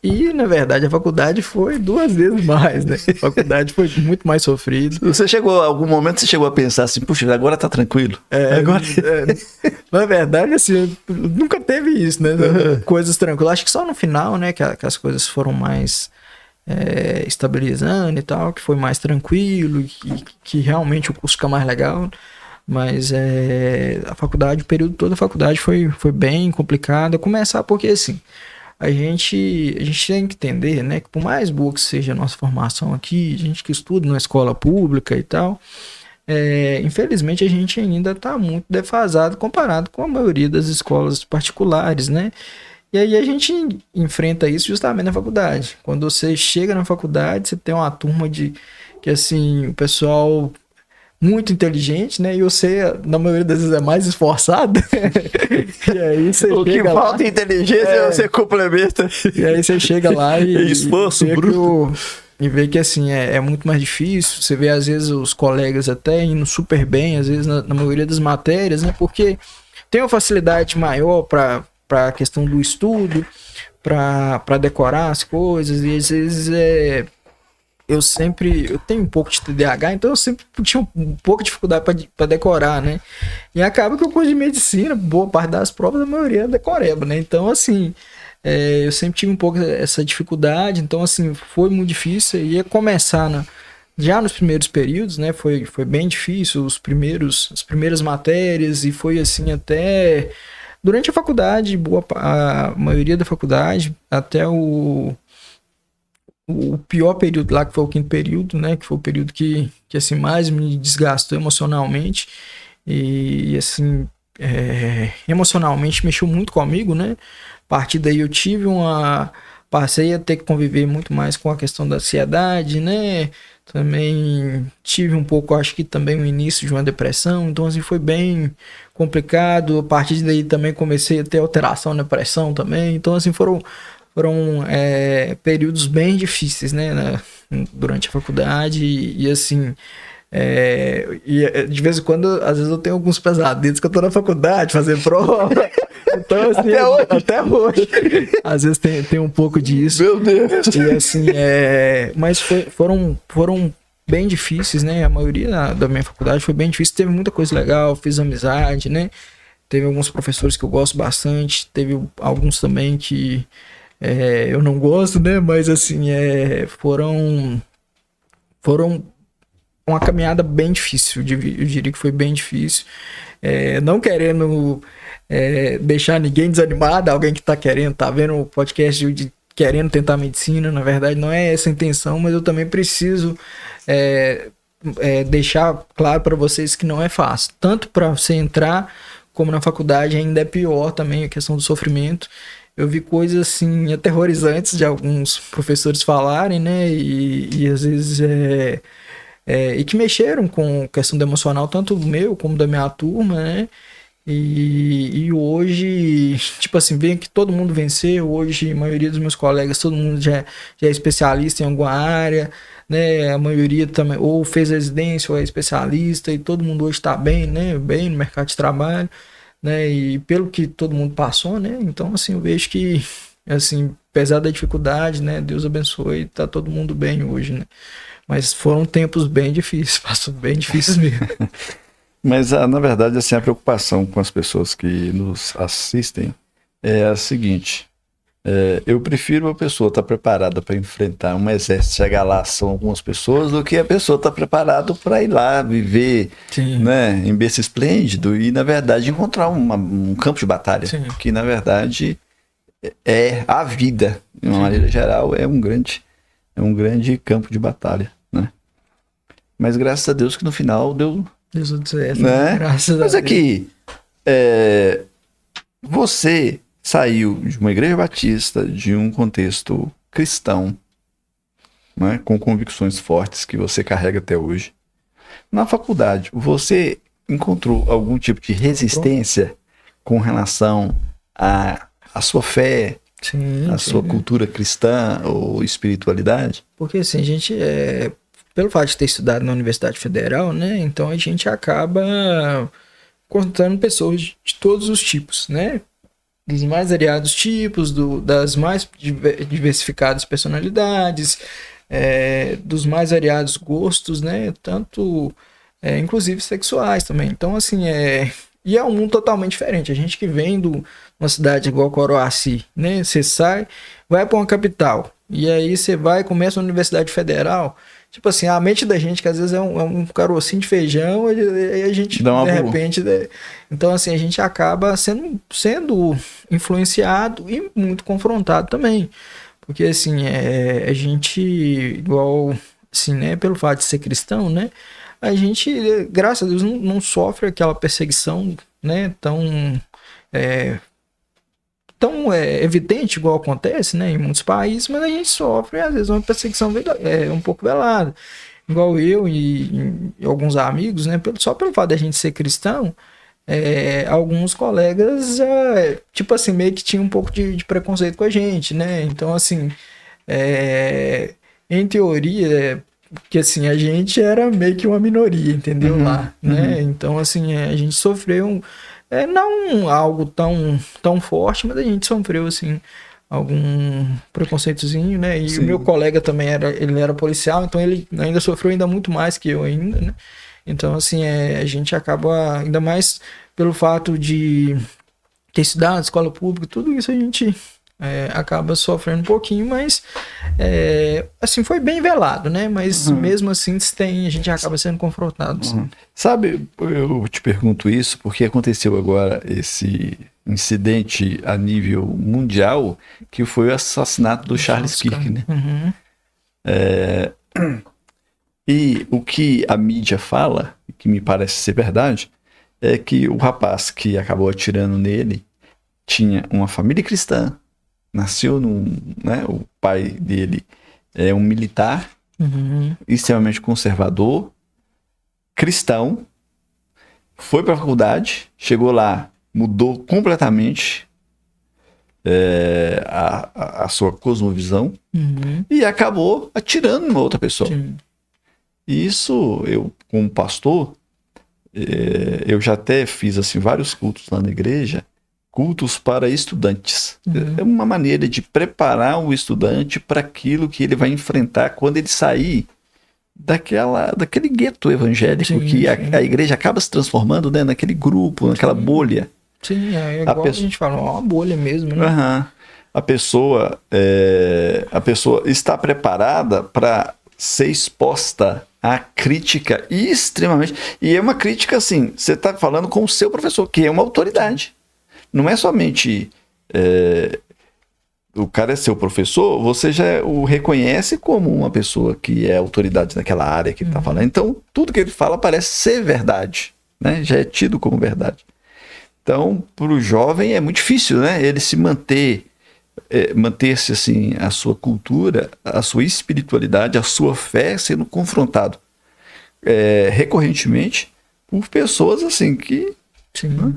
e na verdade a faculdade foi 2 vezes mais, né, a faculdade foi muito mais sofrido. Algum momento você chegou a pensar assim, puxa, agora tá tranquilo? Na verdade, assim, nunca teve isso, né, coisas tranquilas, acho que só no final, né, que as coisas foram mais... estabilizando e tal, que foi mais tranquilo, que realmente o curso fica mais legal, mas a faculdade, o período todo da faculdade foi bem complicado, começar porque assim, a gente tem que entender, né, que por mais boa que seja a nossa formação aqui, a gente que estuda na escola pública e tal, infelizmente a gente ainda está muito defasado comparado com a maioria das escolas particulares, né? E aí a gente enfrenta isso justamente na faculdade. Quando você chega na faculdade, você tem uma turma que assim, o pessoal muito inteligente, né? E você, na maioria das vezes, é mais esforçado. E aí você o que falta lá, inteligência, você complementa. E aí você chega lá e esforço bruto. E vê que assim, é muito mais difícil. Você vê, às vezes, os colegas até indo super bem, às vezes, na maioria das matérias, né? Porque tem uma facilidade maior para a questão do estudo, para decorar as coisas, e às vezes eu tenho um pouco de TDAH, então eu sempre tinha um pouco de dificuldade para decorar, né? E acaba que o curso de medicina, boa parte das provas, a maioria é decoreba, né? Então, assim, eu sempre tive um pouco essa dificuldade, então, assim, foi muito difícil, ia começar já nos primeiros períodos, né? Foi bem difícil, as primeiras matérias, e foi assim até... Durante a faculdade, a maioria da faculdade, até o pior período lá, que foi o 5º período, né? Que foi o período que assim, mais me desgastou emocionalmente. E assim, emocionalmente mexeu muito comigo, né? A partir daí eu tive passei a ter que conviver muito mais com a questão da ansiedade, né? Também tive um pouco, acho que também o início de uma depressão, então assim foi bem complicado. A partir daí também comecei a ter alteração na pressão também, então assim foram períodos bem difíceis, né, durante a faculdade e assim de vez em quando, às vezes eu tenho alguns pesadelos que eu tô na faculdade fazendo prova. Então, assim, até hoje. Às vezes tem um pouco disso. Meu Deus! E assim, mas foram bem difíceis, né? A maioria da minha faculdade foi bem difícil. Teve muita coisa legal, fiz amizade, né? Teve alguns professores que eu gosto bastante. Teve alguns também que eu não gosto, né? Mas assim, foram uma caminhada bem difícil, eu diria que foi bem difícil. Não querendo deixar ninguém desanimado, alguém que tá vendo o podcast querendo tentar medicina, na verdade não é essa a intenção, mas eu também preciso deixar claro para vocês que não é fácil, tanto para você entrar, como na faculdade ainda é pior também a questão do sofrimento. Eu vi coisas assim aterrorizantes de alguns professores falarem, né, e às vezes e que mexeram com questão do emocional, tanto do meu como da minha turma, né? E hoje, tipo assim, vem que todo mundo venceu. Hoje, a maioria dos meus colegas, todo mundo já é especialista em alguma área, né? A maioria também ou fez residência ou é especialista, e todo mundo hoje está bem, né? Bem no mercado de trabalho, né? E pelo que todo mundo passou, né? Então, assim, eu vejo que, assim, apesar da dificuldade, né? Deus abençoe, tá todo mundo bem hoje, né? Mas foram tempos bem difíceis, passou bem difíceis mesmo. Mas, na verdade, assim, a preocupação com as pessoas que nos assistem é a seguinte. Eu prefiro a pessoa estar preparada para enfrentar um exército, chegar lá, são algumas pessoas, do que a pessoa estar preparada para ir lá, viver, né, em berço esplêndido e, na verdade, encontrar um campo de batalha. Sim. Que, na verdade, é a vida, de uma maneira geral, é um grande campo de batalha, né? Mas graças a Deus que no final deu tudo certo, né? Graças a Deus. Mas aqui, você saiu de uma igreja batista, de um contexto cristão, né? Com convicções fortes que você carrega até hoje. Na faculdade, você encontrou algum tipo de resistência com relação à sua fé, a sua cultura cristã ou espiritualidade? Porque assim, a gente pelo fato de ter estudado na Universidade Federal, né? Então a gente acaba encontrando pessoas de todos os tipos, né? Dos mais variados tipos, das mais diversificadas personalidades, dos mais variados gostos, né? Tanto, inclusive sexuais também. Então, assim, e é um mundo totalmente diferente. A gente que vem de uma cidade igual Coroaci, né? Você sai, vai para uma capital, e aí você vai e começa uma Universidade Federal. Tipo assim, a mente da gente, que às vezes é um carocinho de feijão, e a gente, de repente... Então, assim, a gente acaba sendo influenciado e muito confrontado também. Porque, assim, a gente, igual, assim, né, pelo fato de ser cristão, né, a gente, graças a Deus, não sofre aquela perseguição, né, tão evidente, igual acontece, né, em muitos países, mas a gente sofre, às vezes, uma perseguição um pouco velada. Igual eu e alguns amigos, né, só pelo fato de a gente ser cristão, alguns colegas já, tipo assim, meio que tinham um pouco de preconceito com a gente, né? Então, assim, em teoria, que assim, a gente era meio que uma minoria, entendeu? Lá, né? Então, assim, a gente sofreu... não algo tão forte, mas a gente sofreu, assim, algum preconceitozinho, né? E Sim. O meu colega também ele era policial, então ele ainda sofreu ainda muito mais que eu ainda, né? Então, assim, a gente acaba, ainda mais pelo fato de ter estudado, escola pública, tudo isso a gente acaba sofrendo um pouquinho, mas, assim, foi bem velado, né? Mas mesmo assim, a gente acaba sendo confrontado. Sabe, eu te pergunto isso porque aconteceu agora esse incidente a nível mundial, que foi o assassinato do Charles Kirk, né? E o que a mídia fala, que me parece ser verdade, é que o rapaz que acabou atirando nele tinha uma família cristã, nasceu né, o pai dele é um militar Uhum. extremamente conservador, cristão, foi para a faculdade, chegou lá, mudou completamente a sua cosmovisão Uhum. e acabou atirando numa outra pessoa. Sim. E isso, eu, como pastor, eu já até fiz assim, vários cultos lá na igreja, cultos para estudantes. Uhum. É uma maneira de preparar o estudante para aquilo que ele vai enfrentar quando ele sair daquele gueto evangélico Sim, que sim. a igreja acaba se transformando, né, naquele grupo, naquela Sim. bolha. Sim, é A igual a gente fala, uma bolha mesmo, né? Aham. A pessoa está preparada para ser exposta à crítica extremamente. E é uma crítica assim, você está falando com o seu professor, que é uma autoridade. Não é somente o cara é seu professor, você já o reconhece como uma pessoa que é autoridade naquela área que ele está falando. Então, tudo que ele fala parece ser verdade, né? Já é tido como verdade. Então, para o jovem é muito difícil, né? Ele se manter-se assim, a sua cultura, a sua espiritualidade, a sua fé sendo confrontado recorrentemente por pessoas assim que... Sim.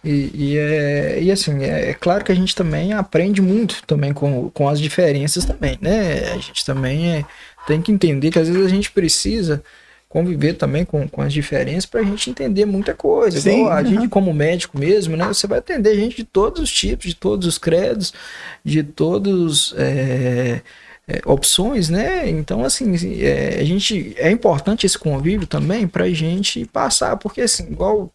E assim, é claro que a gente também aprende muito também com as diferenças também, né? A gente também tem que entender que às vezes a gente precisa conviver também com as diferenças para a gente entender muita coisa. Sim, Igual a gente como médico mesmo, né? Você vai atender gente de todos os tipos, de todos os credos, de todos opções, né? Então, assim, é importante esse convívio também para a gente passar, porque assim, igual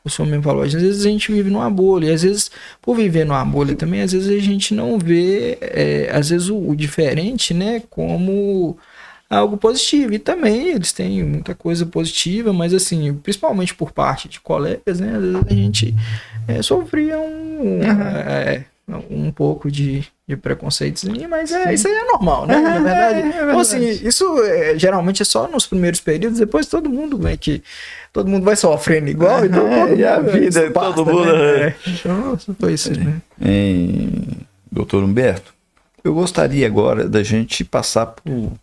o senhor mesmo falou, às vezes a gente vive numa bolha, e às vezes, por viver numa bolha também, às vezes a gente não vê, às vezes, o diferente, né, como algo positivo. E também eles têm muita coisa positiva, mas assim, principalmente por parte de colegas, né, às vezes a gente sofria um pouco de preconceitos, mas isso aí é normal, né? Na verdade. Então, assim, isso geralmente é só nos primeiros períodos, depois todo mundo vê que todo mundo vai sofrendo igual, então e a vida, todo mundo... Né? Então, foi isso, né? Doutor Humberto, eu gostaria agora da gente passar por...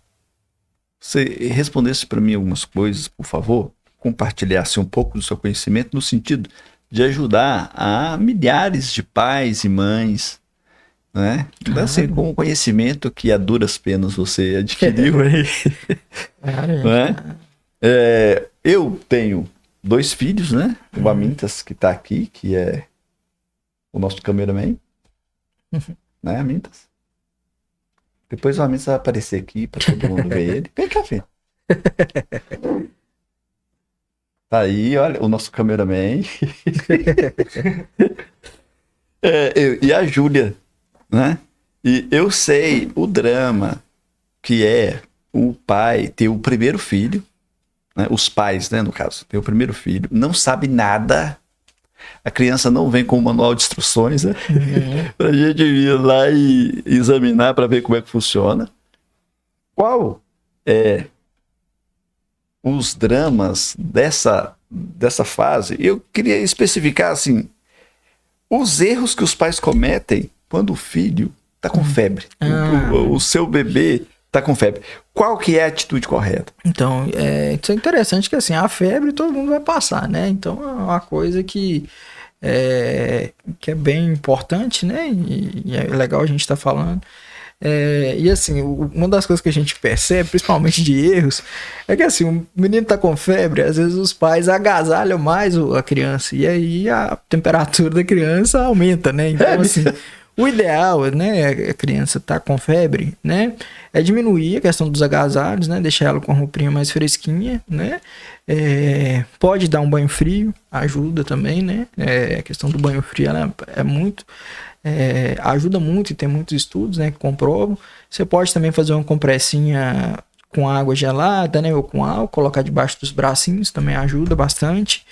Você respondesse para mim algumas coisas, por favor, compartilhasse um pouco do seu conhecimento no sentido de ajudar a milhares de pais e mães, né? Assim, com o conhecimento que a duras penas você adquiriu aí. Né? Eu tenho 2 filhos, né? O Amintas, que está aqui, que é o nosso cameraman. Né, Amintas? Depois o Amintas vai aparecer aqui para todo mundo ver ele. Vem cá, filho. Tá aí, olha, o nosso cameraman. E a Júlia, né? E eu sei o drama que é o pai ter o primeiro filho, né? Os pais, né, no caso, ter o primeiro filho, não sabe nada, a criança não vem com o manual de instruções, né? Pra gente ir lá e examinar para ver como é que funciona. Qual é os dramas dessa fase? Eu queria especificar assim, os erros que os pais cometem quando o filho está com febre, o seu bebê está com febre. Qual que é a atitude correta? Então, isso é interessante que assim, a febre todo mundo vai passar, né? Então é uma coisa que é bem importante, né? E é legal a gente estar falando. E assim, uma das coisas que a gente percebe, principalmente de erros, é que assim, o menino tá com febre, às vezes os pais agasalham mais a criança, e aí a temperatura da criança aumenta, né? Então, assim, o ideal, né, a criança tá com febre, né, é diminuir a questão dos agasalhos, né, deixar ela com a roupinha mais fresquinha, né, pode dar um banho frio, ajuda também, né, a questão do banho frio, ela ajuda muito e tem muitos estudos, né, que comprovam. Você pode também fazer uma compressinha com água gelada, né, ou com álcool, colocar debaixo dos bracinhos, também ajuda bastante.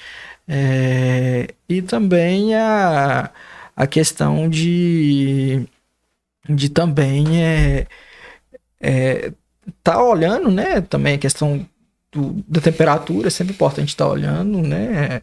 E também a questão de também tá olhando, né, também a questão da temperatura, é sempre importante estar olhando, né,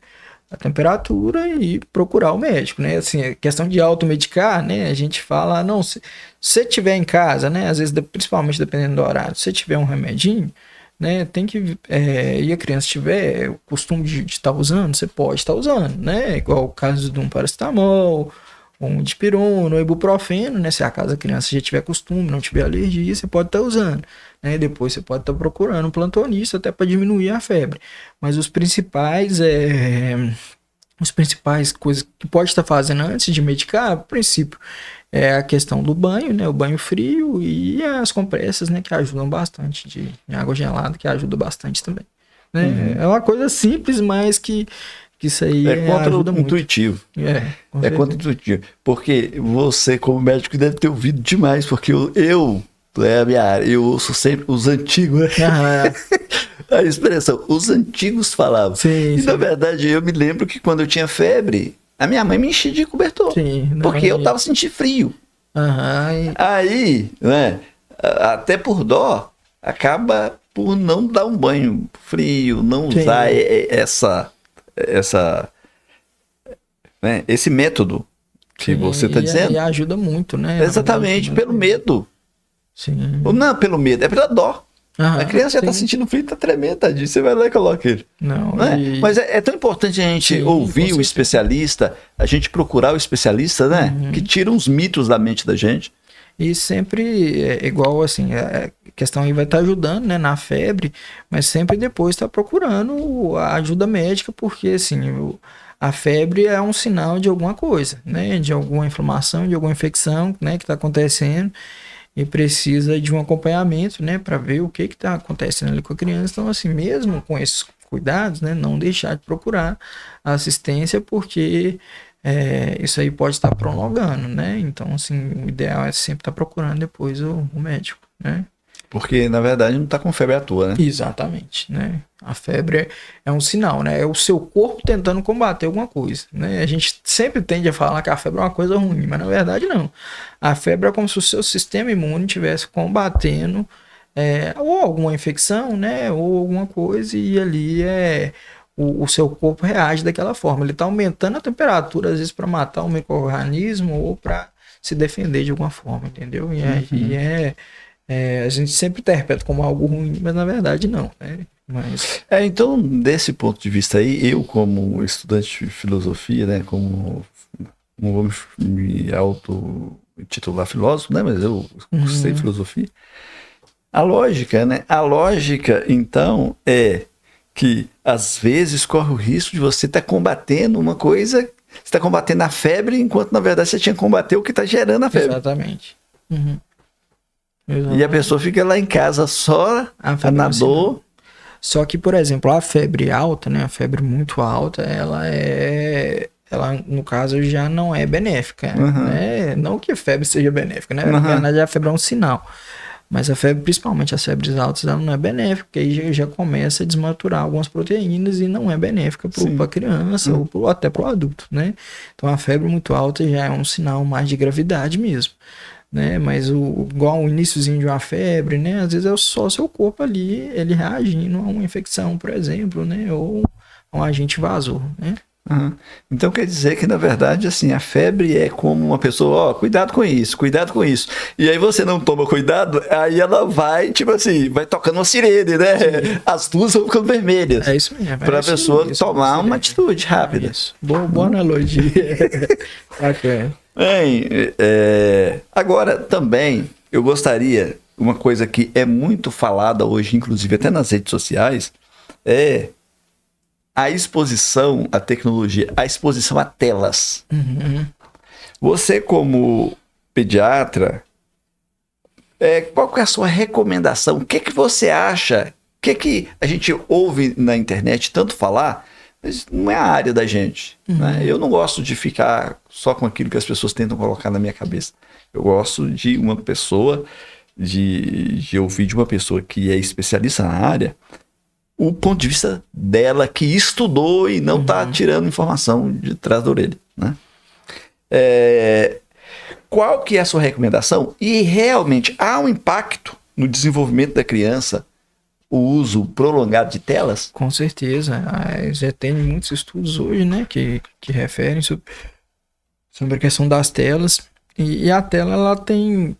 a temperatura e procurar o médico, né? Assim, a questão de automedicar, né? A gente fala, não, se você tiver em casa, né? Às vezes, principalmente dependendo do horário, se você tiver um remedinho, né? Tem que, e a criança tiver o costume de estar usando, você pode estar usando, né? Igual o caso de um paracetamol, um dipirona, um ibuprofeno, né? Se a casa a criança já tiver costume, não tiver alergia, você pode estar usando, né? Depois você pode estar procurando um plantonista até para diminuir a febre. Mas os principais coisas que pode estar fazendo antes de medicar, a princípio, é a questão do banho, né? O banho frio e as compressas, né? Que ajudam bastante de água gelada, que ajuda bastante também. Né? É uma coisa simples, mas que isso aí ajuda muito. Contra-intuitivo. Com É certeza. contra-intuitivo. Porque você, como médico, deve ter ouvido demais, porque eu é a minha área, eu ouço sempre os antigos, né? A expressão, os antigos falavam. Sim, e sim. na verdade, eu me lembro que quando eu tinha febre, a minha mãe me enchia de cobertor. Sim, não, porque eu tava sentindo frio. Aí, né, até por dó, acaba por não dar um banho frio, não usar né, esse método que você está dizendo. E ajuda muito, né? Exatamente, pelo medo. Sim. Ou não pelo medo, é pela dó. A criança já está sentindo frio, está tremendo, tadinho. Você vai lá e coloca ele. Não, né? Mas é tão importante a gente ouvir o especialista, a gente procurar o especialista, né? Que tira uns mitos da mente da gente. E sempre é igual assim, a questão aí vai estar ajudando, né, na febre, mas sempre depois está procurando a ajuda médica, porque assim, a febre é um sinal de alguma coisa, né, de alguma inflamação, de alguma infecção, né, que está acontecendo e precisa de um acompanhamento, né, para ver o que está acontecendo ali com a criança. Então, assim, mesmo com esses cuidados, né, não deixar de procurar a assistência, porque isso aí pode estar prolongando, né? Então, assim, o ideal é sempre estar procurando depois o médico, né? Porque, na verdade, não está com febre à toa, né? Exatamente, né? A febre é um sinal, né? É o seu corpo tentando combater alguma coisa, né? A gente sempre tende a falar que a febre é uma coisa ruim, mas na verdade não. A febre é como se o seu sistema imune estivesse combatendo ou alguma infecção, né? Ou alguma coisa, e ali o seu corpo reage daquela forma. Ele está aumentando a temperatura, às vezes, para matar um micro-organismo ou para se defender de alguma forma, entendeu? E aí a gente sempre interpreta como algo ruim, mas na verdade não, né? Mas... então, desse ponto de vista aí, eu como estudante de filosofia, né? Como não vou me auto-titular filósofo, né? Mas eu cursei filosofia. A lógica, né? A lógica, então, é que às vezes corre o risco de você estar combatendo uma coisa, você está combatendo a febre, enquanto na verdade você tinha que combater o que está gerando a febre. Exatamente. E a pessoa fica lá em casa só na dor. Só que, por exemplo, a febre alta, né? A febre muito alta, ela no caso já não é benéfica, né? Não que a febre seja benéfica, né? Na verdade, a febre é um sinal. Mas a febre, principalmente as febres altas, ela não é benéfica, porque aí já começa a desmaturar algumas proteínas e não é benéfica para a criança ou até para o adulto, né? Então a febre muito alta já é um sinal mais de gravidade mesmo, né? Mas igual o iniciozinho de uma febre, né? Às vezes é só o seu corpo ali, ele reagindo a uma infecção, por exemplo, né? Ou a um agente invasor, né? Então quer dizer que, na verdade, assim, a febre é como uma pessoa, cuidado com isso, cuidado com isso. E aí você não toma cuidado, aí ela vai, tipo assim, vai tocando uma sirene, né? Sim. As luzes vão ficando vermelhas. É isso mesmo. Para a pessoa tomar uma atitude rápida. Boa analogia. Agora, também, eu gostaria, uma coisa que é muito falada hoje, inclusive até nas redes sociais, é a exposição à tecnologia, a exposição a telas. Você, como pediatra, qual que é a sua recomendação? O que você acha? O que a gente ouve na internet tanto falar, mas não é a área da gente. Né? Eu não gosto de ficar só com aquilo que as pessoas tentam colocar na minha cabeça. Eu gosto de uma pessoa, de ouvir de uma pessoa que é especialista na área, o ponto de vista dela, que estudou e não está tirando informação de trás da orelha. Né? Qual que é a sua recomendação? E realmente há um impacto no desenvolvimento da criança o uso prolongado de telas? Com certeza. Já tem muitos estudos hoje, né, que referem sobre a questão das telas. E a tela, ela tem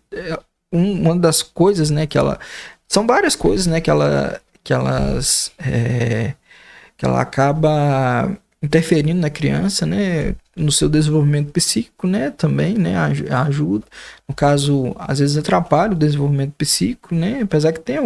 uma das coisas, né, que ela... São várias coisas, né, que ela acaba interferindo na criança, né, no seu desenvolvimento psíquico, né, também, né, ajuda. No caso, às vezes atrapalha o desenvolvimento psíquico, né, apesar que tem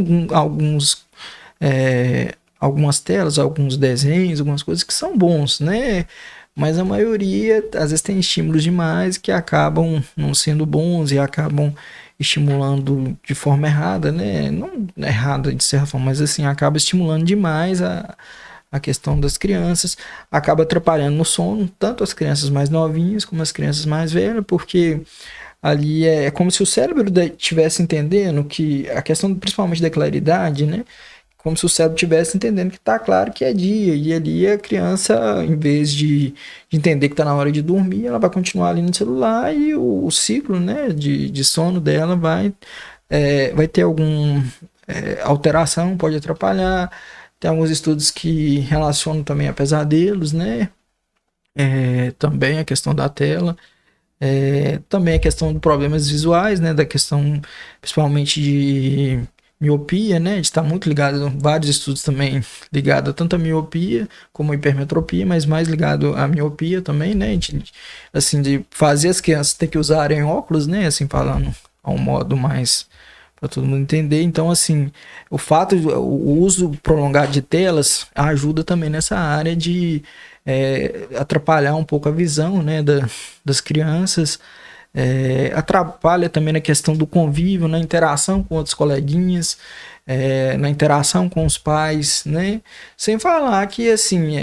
algumas telas, alguns desenhos, algumas coisas que são bons, né, mas a maioria, às vezes, tem estímulos demais que acabam não sendo bons e acabam estimulando de forma errada, né, não errada de certa forma, mas assim, acaba estimulando demais a questão das crianças, acaba atrapalhando no sono, tanto as crianças mais novinhas como as crianças mais velhas, porque ali é como se o cérebro estivesse entendendo que a questão principalmente da claridade, né? Como se o cérebro estivesse entendendo que está claro que é dia, e ali a criança, em vez de entender que está na hora de dormir, ela vai continuar ali no celular e o ciclo, né, de sono dela vai ter alguma alteração, pode atrapalhar. Tem alguns estudos que relacionam também a pesadelos, né? Também a questão da tela. Também a questão de problemas visuais, né? Da questão principalmente de miopia, né? De estar muito ligado, vários estudos também ligados tanto à miopia como à hipermetropia, mas mais ligado à miopia também, né? Assim, de fazer as crianças ter que usarem óculos, né? Assim, falando a um modo mais... para todo mundo entender. Então, assim, o uso prolongado de telas ajuda também nessa área de atrapalhar um pouco a visão, né, das crianças, atrapalha também na questão do convívio, na interação com outros coleguinhas, na interação com os pais, né? Sem falar que, assim,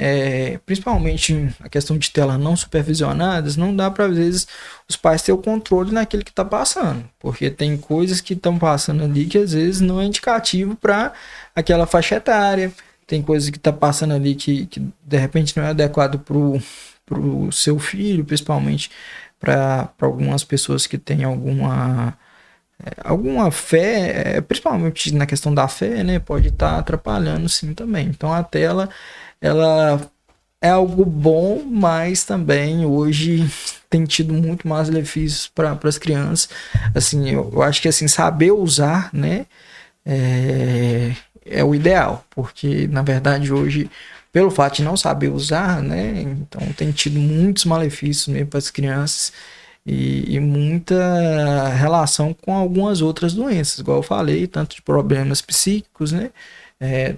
principalmente a questão de telas não supervisionadas, não dá para, às vezes, os pais ter o controle naquilo que está passando, porque tem coisas que estão passando ali que, às vezes, não é indicativo para aquela faixa etária, tem coisas que está passando ali que, de repente, não é adequado para o seu filho, principalmente para algumas pessoas que têm alguma fé, principalmente na questão da fé, né, pode estar atrapalhando sim também. Então a tela, ela é algo bom, mas também hoje tem tido muito mais benefícios para as crianças. Assim, eu acho que assim, saber usar, né, é o ideal, porque na verdade hoje, pelo fato de não saber usar, né, então tem tido muitos malefícios mesmo para as crianças. E muita relação com algumas outras doenças, igual eu falei, tanto de problemas psíquicos, né?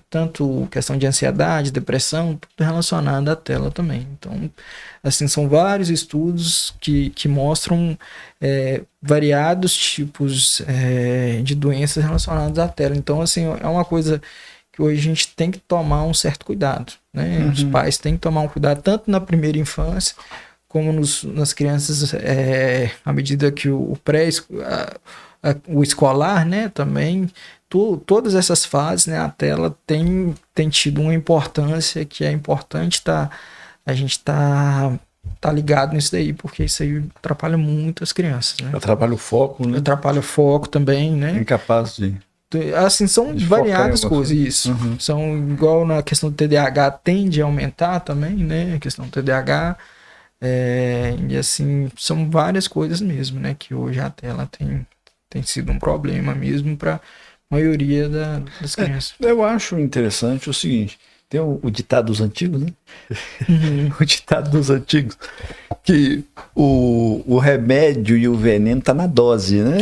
Tanto questão de ansiedade, depressão, tudo relacionado à tela também. Então, assim, são vários estudos que mostram variados tipos de doenças relacionadas à tela. Então, assim, é uma coisa que hoje a gente tem que tomar um certo cuidado, né? Uhum. Os pais têm que tomar um cuidado tanto na primeira infância como nas crianças, à medida que o o escolar, né, também, todas essas fases, né, a tela tem tido uma importância que é importante a gente tá ligado nisso daí, porque isso aí atrapalha muito as crianças, né? Atrapalha o foco, né? Atrapalha o foco também, né? Incapaz de... Assim, são variadas coisas, isso. Uhum. São, igual na questão do TDAH, tende a aumentar também, né, a questão do TDAH. E assim, são várias coisas mesmo, né? Que hoje a tela tem sido um problema mesmo para a maioria das crianças. Eu acho interessante o seguinte: tem o ditado dos antigos, né? Uhum. O ditado dos antigos, que o remédio e o veneno tá na dose, né?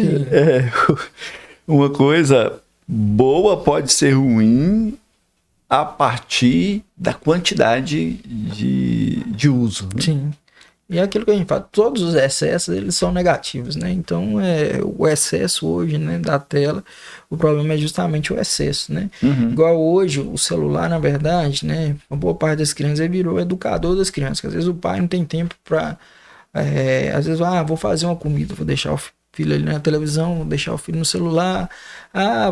Uma coisa boa pode ser ruim a partir da quantidade de uso. Né? Sim. E é aquilo que a gente fala, todos os excessos, eles são negativos, né? Então, o excesso hoje, né, da tela, o problema é justamente o excesso, né? Uhum. Igual hoje, o celular, na verdade, né, uma boa parte das crianças virou educador das crianças, que às vezes o pai não tem tempo para, às vezes, vou fazer uma comida, vou deixar o filho ali na televisão, vou deixar o filho no celular,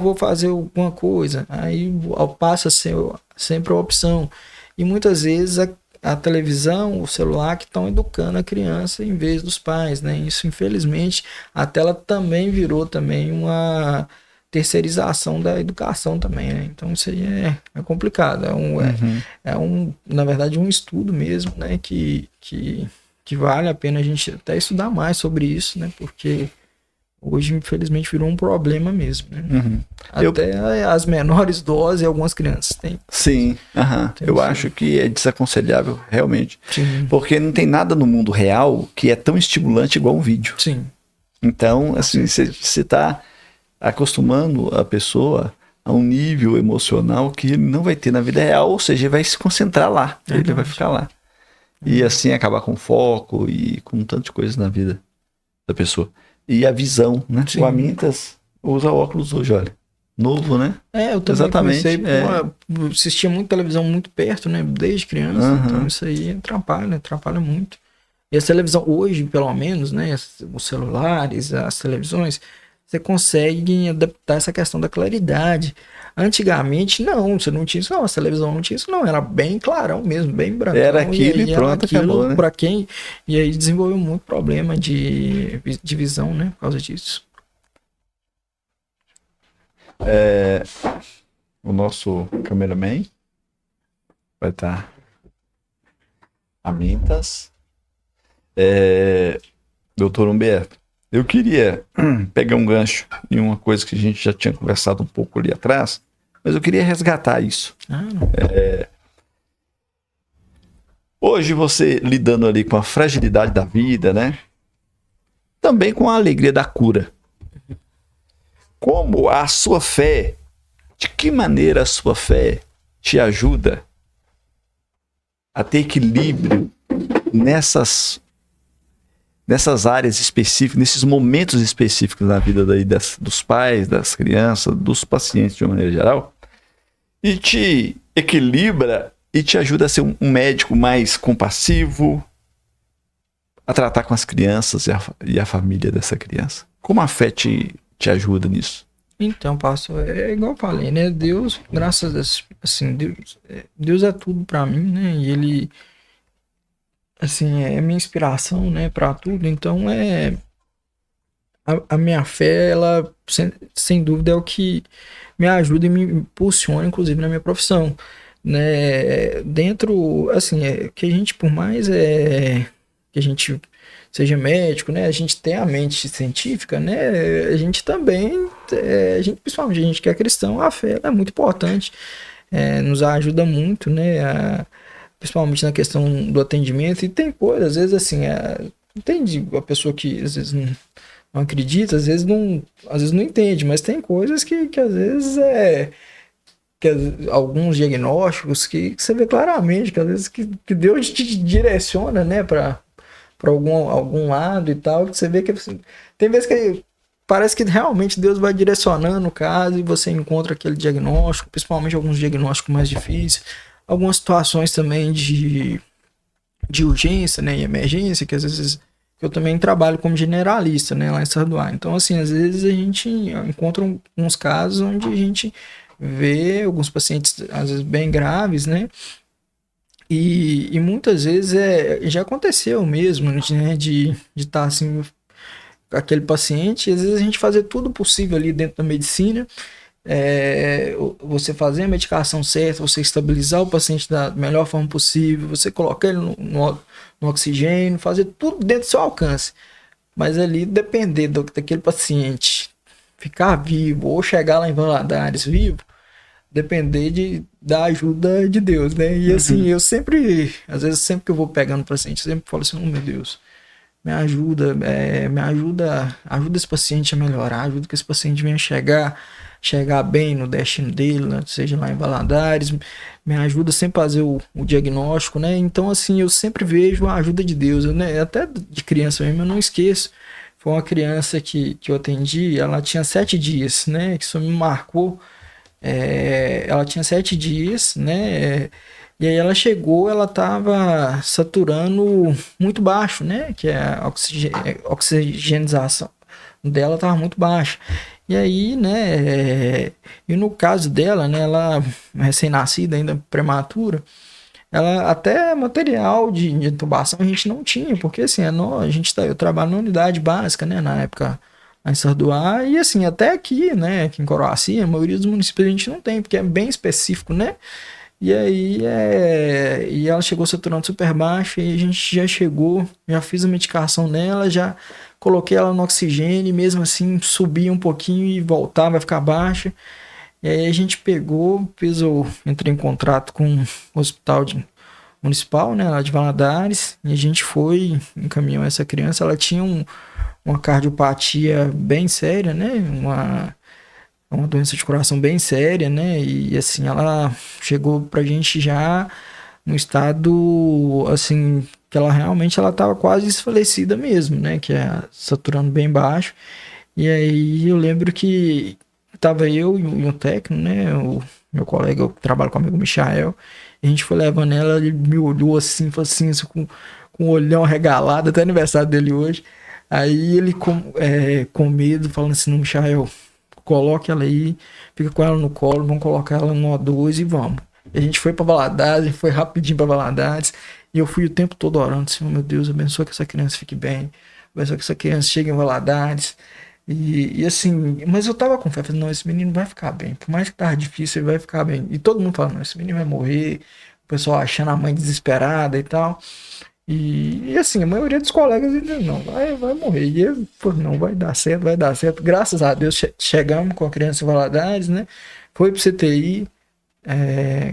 vou fazer alguma coisa, aí passa a ser sempre a opção. E muitas vezes a televisão, o celular que estão educando a criança em vez dos pais, né? Isso, infelizmente, a tela também virou também terceirização da educação também, né? Então isso aí é complicado. Na verdade, um estudo mesmo, né? Que vale a pena a gente até estudar mais sobre isso, né? Porque hoje, infelizmente, virou um problema mesmo, né? Até as menores doses, algumas crianças têm. Sim, eu acho que é desaconselhável, realmente. Sim. Porque não tem nada no mundo real que é tão estimulante igual um vídeo. Sim. Então, assim, você está acostumando a pessoa a um nível emocional que ele não vai ter na vida real, ou seja, ele vai se concentrar lá, ele vai ficar lá. E assim acabar com foco e com tantas de coisas na vida da pessoa. E a visão, né? Sim. O Amintas usa óculos hoje, olha. Novo, né? Eu também comecei assistia muito televisão muito perto, né? Desde criança, então isso aí atrapalha muito. E a televisão hoje, pelo menos, né? Os celulares, as televisões, você consegue adaptar essa questão da claridade. Antigamente, não, você não tinha isso, não. A televisão não tinha isso, não. Era bem clarão mesmo, bem branco. Era aquilo e pronto, acabou, né? Pra quem... E aí desenvolveu muito problema de visão, né? Por causa disso. O nosso cameraman vai estar Amintas. Doutor Humberto, eu queria pegar um gancho em uma coisa que a gente já tinha conversado um pouco ali atrás, mas eu queria resgatar isso. Hoje você lidando ali com a fragilidade da vida, né? Também com a alegria da cura. Como a sua fé, de que maneira a sua fé te ajuda a ter equilíbrio nessas áreas específicas, nesses momentos específicos na vida daí dos pais, das crianças, dos pacientes de uma maneira geral, e te equilibra e te ajuda a ser um médico mais compassivo, a tratar com as crianças e a família dessa criança? Como a fé te ajuda nisso? Então, pastor, é igual eu falei, né? Deus, graças a Deus, assim, Deus é tudo pra mim, né? E Ele, assim, é minha inspiração, né, pra tudo. Então, a minha fé, ela, sem dúvida, é o que me ajuda e me impulsiona, inclusive, na minha profissão, né? Dentro, assim, que a gente, por mais que a gente seja médico, né? A gente tem a mente científica, né? A gente também, principalmente a gente que é cristão, a fé é muito importante, nos ajuda muito, né? Principalmente na questão do atendimento. E tem coisas, às vezes, assim, entende a pessoa que às vezes não acredita, às vezes não entende, mas tem coisas que às vezes alguns diagnósticos que você vê claramente que às vezes que Deus te direciona, né, para algum lado e tal, que você vê que tem vezes que parece que realmente Deus vai direcionando o caso e você encontra aquele diagnóstico, principalmente alguns diagnósticos mais difíceis, algumas situações também de urgência, né, e emergência, que às vezes eu também trabalho como generalista, né, lá em Sarduá. Então, assim, às vezes a gente encontra uns casos onde a gente vê alguns pacientes, às vezes, bem graves, né, e muitas vezes já aconteceu mesmo, né, de estar assim, aquele paciente, e às vezes a gente fazer tudo possível ali dentro da medicina, você fazer a medicação certa, você estabilizar o paciente da melhor forma possível, você colocar ele no oxigênio, fazer tudo dentro do seu alcance. Mas ali depender daquele paciente ficar vivo ou chegar lá em Valadares vivo, depender da ajuda de Deus, né? E assim, eu sempre, às vezes, sempre que eu vou pegando o paciente, eu sempre falo assim, meu Deus, me ajuda esse paciente a melhorar, ajuda que esse paciente venha chegar bem no destino dele, né? Seja lá em Valadares, me ajuda sempre a fazer o diagnóstico, né? Então, assim, eu sempre vejo a ajuda de Deus, né? Até de criança mesmo, eu não esqueço. Foi uma criança que eu atendi, ela tinha 7 dias, né? Que isso me marcou. Ela tinha 7 dias, né? E aí ela chegou, ela estava saturando muito baixo, né? Que a oxigenização dela estava muito baixa. E aí, né? E no caso dela, né? Ela recém-nascida, ainda prematura, ela até material de intubação a gente não tinha, porque assim, eu trabalho na unidade básica, né? Na época lá em Sarduá, e assim, até aqui, né, aqui em Coroaci, a maioria dos municípios a gente não tem, porque é bem específico, né? E aí, e ela chegou saturando super baixo, e a gente já chegou, já fiz a medicação nela, já coloquei ela no oxigênio, e mesmo assim subia um pouquinho e voltava a ficar baixa. E aí a gente pegou, entrei em contrato com o hospital municipal, né, lá de Valadares, e a gente foi, encaminhou essa criança, ela tinha uma cardiopatia bem séria, né, uma doença de coração bem séria, né, e assim, ela chegou pra gente já no estado, assim, que ela realmente ela tava quase desfalecida mesmo, né, que é saturando bem baixo, e aí eu lembro que tava eu e um técnico, né, o meu colega, eu trabalho comigo, o Michael, e a gente foi levando ela, ele me olhou assim, falou assim com o olhão regalado, até aniversário dele hoje, aí ele com medo, falando assim, no Michael, coloque ela aí, fica com ela no colo, vamos colocar ela no O2 e vamos. E a gente foi pra Valadares, a gente foi rapidinho pra Valadares, e eu fui o tempo todo orando, Senhor, meu Deus, abençoa que essa criança fique bem, abençoa que essa criança chegue em Valadares, e assim, mas eu tava com fé, falei, não, esse menino vai ficar bem, por mais que tava difícil, ele vai ficar bem. E todo mundo falando, não, esse menino vai morrer, o pessoal achando a mãe desesperada e tal. E assim, a maioria dos colegas dizem, não, vai morrer. E eu falei, não, vai dar certo, vai dar certo. Graças a Deus, chegamos com a criança em Valadares, né? Foi pro CTI,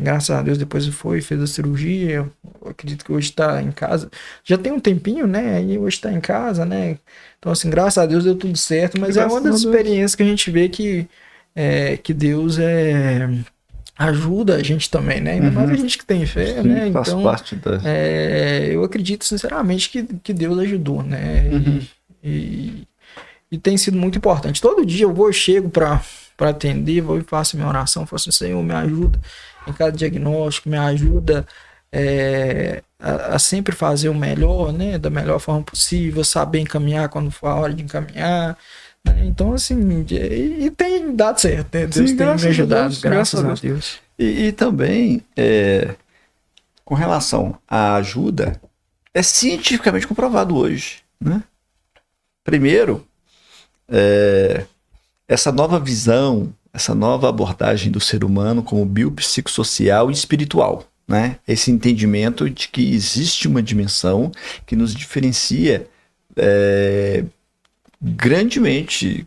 graças a Deus depois fez a cirurgia, eu acredito que hoje tá em casa, já tem um tempinho, né, aí hoje tá em casa, né, então assim, graças a Deus deu tudo certo, mas é uma das experiências que a gente vê que Deus ajuda a gente também, né, ainda mais a gente que tem fé, Sim, né, faz então parte da... eu acredito sinceramente que Deus ajudou, né, e tem sido muito importante. Todo dia eu chego para atender, vou e faço minha oração, falo assim, Senhor, me ajuda em cada diagnóstico, me ajuda a sempre fazer o melhor, né, da melhor forma possível, saber encaminhar quando for a hora de encaminhar, né? Então, assim, e tem dado certo, né? Deus Sim, tem me ajudado, Deus, graças a Deus. E também, com relação à ajuda, é cientificamente comprovado hoje, né? Primeiro, essa nova visão, essa nova abordagem do ser humano como biopsicossocial e espiritual, né? Esse entendimento de que existe uma dimensão que nos diferencia grandemente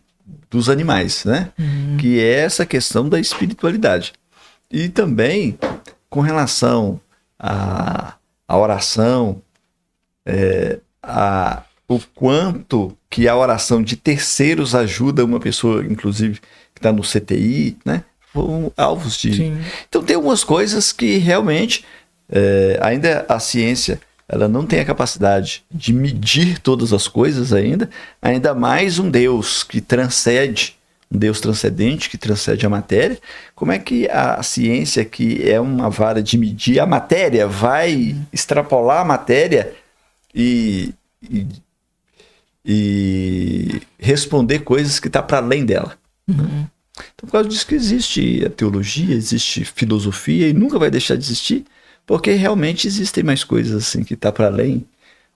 dos animais, né? Que é essa questão da espiritualidade. E também com relação à oração, o quanto que a oração de terceiros ajuda uma pessoa, inclusive, que está no CTI, né? Foram alvos de... Sim. Então tem algumas coisas que realmente ainda a ciência ela não tem a capacidade de medir todas as coisas ainda mais um Deus que transcende, um Deus transcendente que transcende a matéria. Como é que a ciência, que é uma vara de medir a matéria, vai extrapolar a matéria e responder coisas que estão para além dela? Então, por causa disso que existe a teologia, existe filosofia e nunca vai deixar de existir, porque realmente existem mais coisas assim que estão para além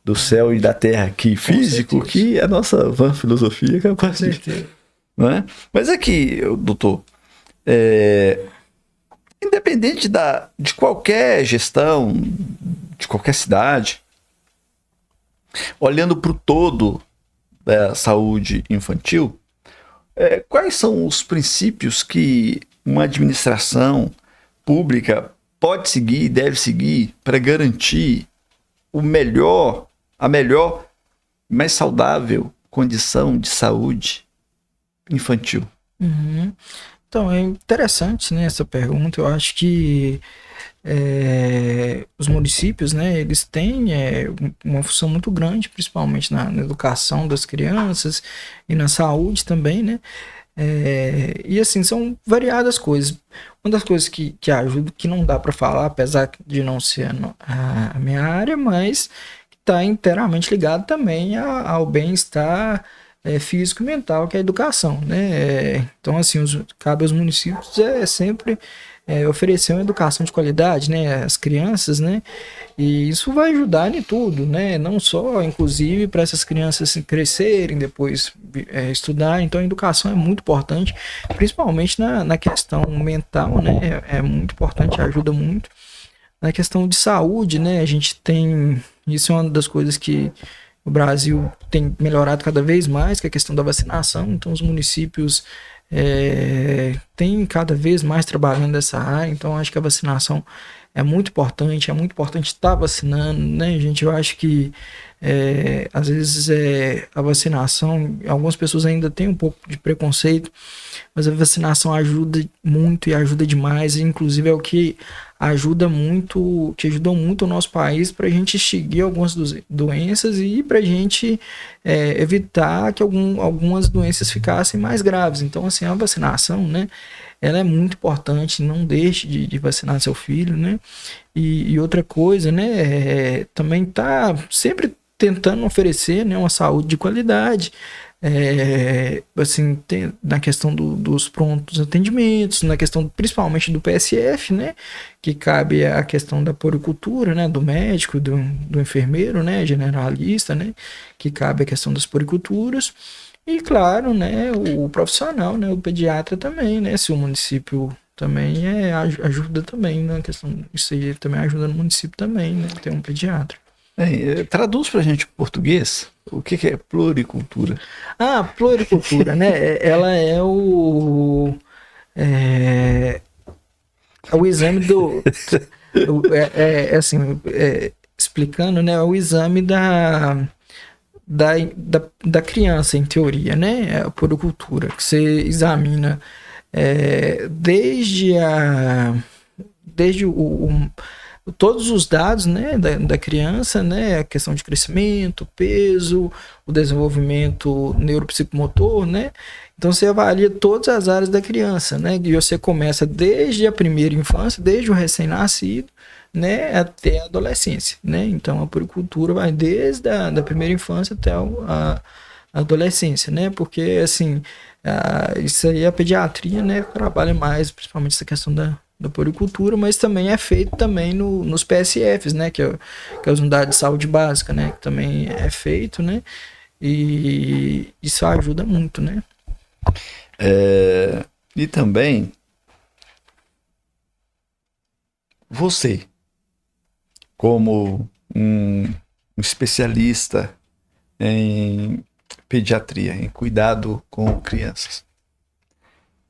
do céu e da terra aqui, físico, que a nossa vã filosofia é capaz de... Não é? Mas aqui, doutor, independente de qualquer gestão, de qualquer cidade, olhando para o todo da saúde infantil, quais são os princípios que uma administração pública pode seguir e deve seguir para garantir a melhor, mais saudável condição de saúde infantil? Então, é interessante, né, essa pergunta. Eu acho que os municípios, né, eles têm uma função muito grande, principalmente na educação das crianças e na saúde também, né? E assim, são variadas coisas. Uma das coisas que ajuda, que não dá para falar, apesar de não ser a minha área, mas que está inteiramente ligado também ao bem-estar físico e mental, que é a educação, né? Então, assim, cabe aos municípios sempre oferecer uma educação de qualidade, né, às crianças, né, e isso vai ajudar em tudo, né, não só, inclusive, para essas crianças crescerem, depois estudar. Então a educação é muito importante, principalmente na questão mental, né, é muito importante, ajuda muito. Na questão de saúde, né, a gente tem, isso é uma das coisas que o Brasil tem melhorado cada vez mais, que é a questão da vacinação. Então os municípios têm cada vez mais trabalhando nessa área. Então acho que a vacinação é muito importante estar vacinando, né, gente? Eu acho que às vezes a vacinação, algumas pessoas ainda têm um pouco de preconceito, mas a vacinação ajuda muito e ajuda demais, e inclusive é o que ajuda muito, que ajudou muito o nosso país para a gente extinguir algumas doenças e para a gente evitar que algumas doenças ficassem mais graves. Então, assim, a vacinação, né, ela é muito importante, não deixe de vacinar seu filho, né? E outra coisa, né, também tá sempre tentando oferecer, né, uma saúde de qualidade, assim, na questão dos prontos atendimentos, na questão principalmente do PSF, né, que cabe a questão da puericultura, né, do médico, do enfermeiro, né, generalista, né, que cabe a questão das puericulturas, e claro, né, o profissional, né, o pediatra também, né, se o município também ajuda também na questão, isso aí também ajuda no município também, né, ter um pediatra. Traduz pra gente o português, o que é pluricultura? Ah, pluricultura, né? Ela é o exame assim, explicando, né? É o exame da criança, em teoria, né? É a pluricultura, que você examina desde todos os dados, né, da criança, né, a questão de crescimento, peso, o desenvolvimento neuropsicomotor, né, então você avalia todas as áreas da criança, né, e você começa desde a primeira infância, desde o recém-nascido, né, até a adolescência, né, então a puericultura vai desde da primeira infância até a adolescência, né, porque, assim, isso aí a pediatria, né, trabalha mais, principalmente essa questão da puericultura, mas também é feito também nos PSFs, né, que é as unidades de saúde básica, né, que também é feito, né, e isso ajuda muito, né. E também você, como um especialista em pediatria, em cuidado com crianças,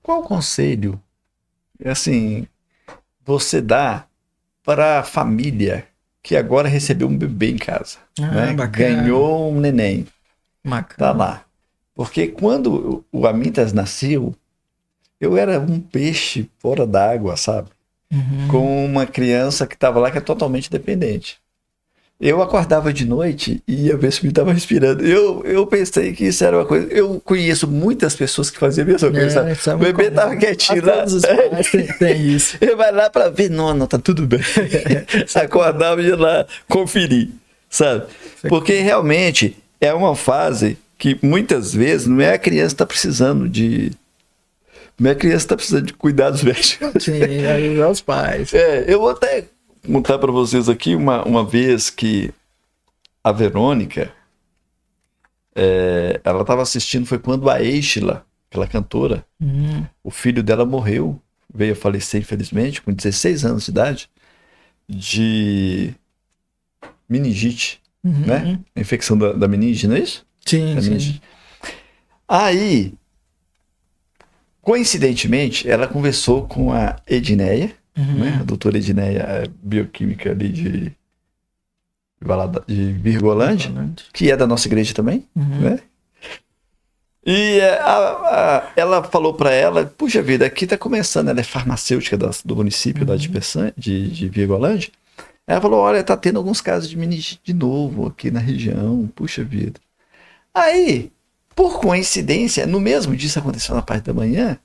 qual o conselho, assim, você dá para a família que agora recebeu um bebê em casa, né? Ganhou um neném, tá lá. Porque quando o Amintas nasceu, eu era um peixe fora d'água, sabe? Uhum. Com uma criança que estava lá que é totalmente dependente. Eu acordava de noite e ia ver se ele estava respirando. Eu pensei que isso era uma coisa... Eu conheço muitas pessoas que faziam a mesma coisa. Sabe? O bebê estava quietinho lá. Todos os pais tem isso. Ele vai lá para ver. Não, tá tudo bem. Acordava e ia lá conferir, sabe? Porque realmente é uma fase que muitas vezes não é a criança que está precisando de... Não é a criança que está precisando de cuidados médicos. Sim, ajudar os pais. Eu vou até contar para vocês aqui uma vez que a Verônica, ela estava assistindo, foi quando a Eichla, aquela cantora, o filho dela morreu, veio a falecer infelizmente, com 16 anos de idade, de meningite, né? A infecção da meninge, não é isso? Sim, sim. Aí, coincidentemente, ela conversou com a Edneia, né? A doutora Edneia, bioquímica ali de Virgolândia, que é da nossa igreja também, né? E ela falou para ela, puxa vida, aqui tá começando, ela é farmacêutica do município lá de Virgolândia. Ela falou, olha, tá tendo alguns casos de meningite de novo aqui na região, puxa vida. Aí, por coincidência, no mesmo dia, isso aconteceu na parte da manhã,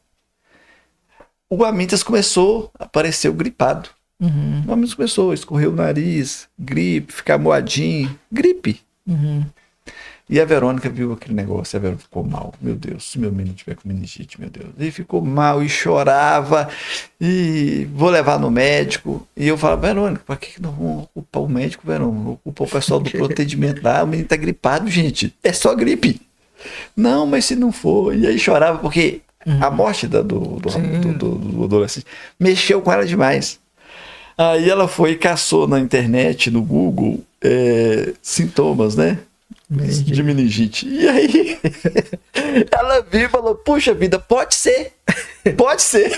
o Amintas começou a aparecer gripado. O Amintas começou a escorrer o nariz, gripe, ficar moadinho, gripe. E a Verônica viu aquele negócio, a Verônica ficou mal. Meu Deus, se meu menino tiver com meningite, meu Deus. E ficou mal e chorava. E vou levar no médico. E eu falava, Verônica, para que não vamos ocupar o médico, Verônica? Ocupar o pessoal do procedimento lá. O menino tá gripado, gente. É só gripe. Não, mas se não for. E aí chorava, porque a morte do adolescente mexeu com ela demais. Aí ela foi e caçou na internet, no Google, sintomas, né? De meningite. E aí ela viu e falou, puxa vida, pode ser. Pode ser.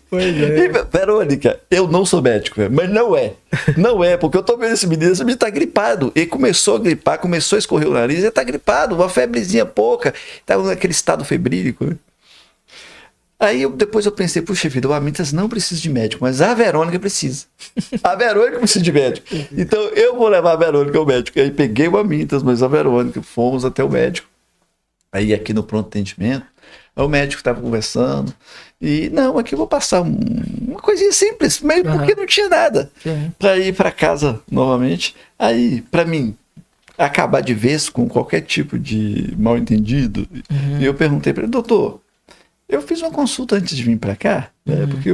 Pois é. E, Verônica, eu não sou médico, mas não é. Não é, porque eu tô vendo esse menino tá gripado. Ele começou a gripar, começou a escorrer o nariz, ele tá gripado, uma febrezinha pouca. Tava naquele estado febrílico, né? Aí depois eu pensei, puxa vida, o Amintas não precisa de médico, mas a Verônica precisa. A Verônica precisa de médico. Então eu vou levar a Verônica ao médico. Aí peguei o Amintas, mas a Verônica, fomos até o médico. Aí aqui no pronto atendimento, o médico estava conversando. E não, aqui eu vou passar uma coisinha simples, mas porque não tinha nada. Para ir para casa novamente. Aí, para mim, acabar de vez com qualquer tipo de mal entendido, e eu perguntei para ele, doutor, eu fiz uma consulta antes de vir para cá, né, porque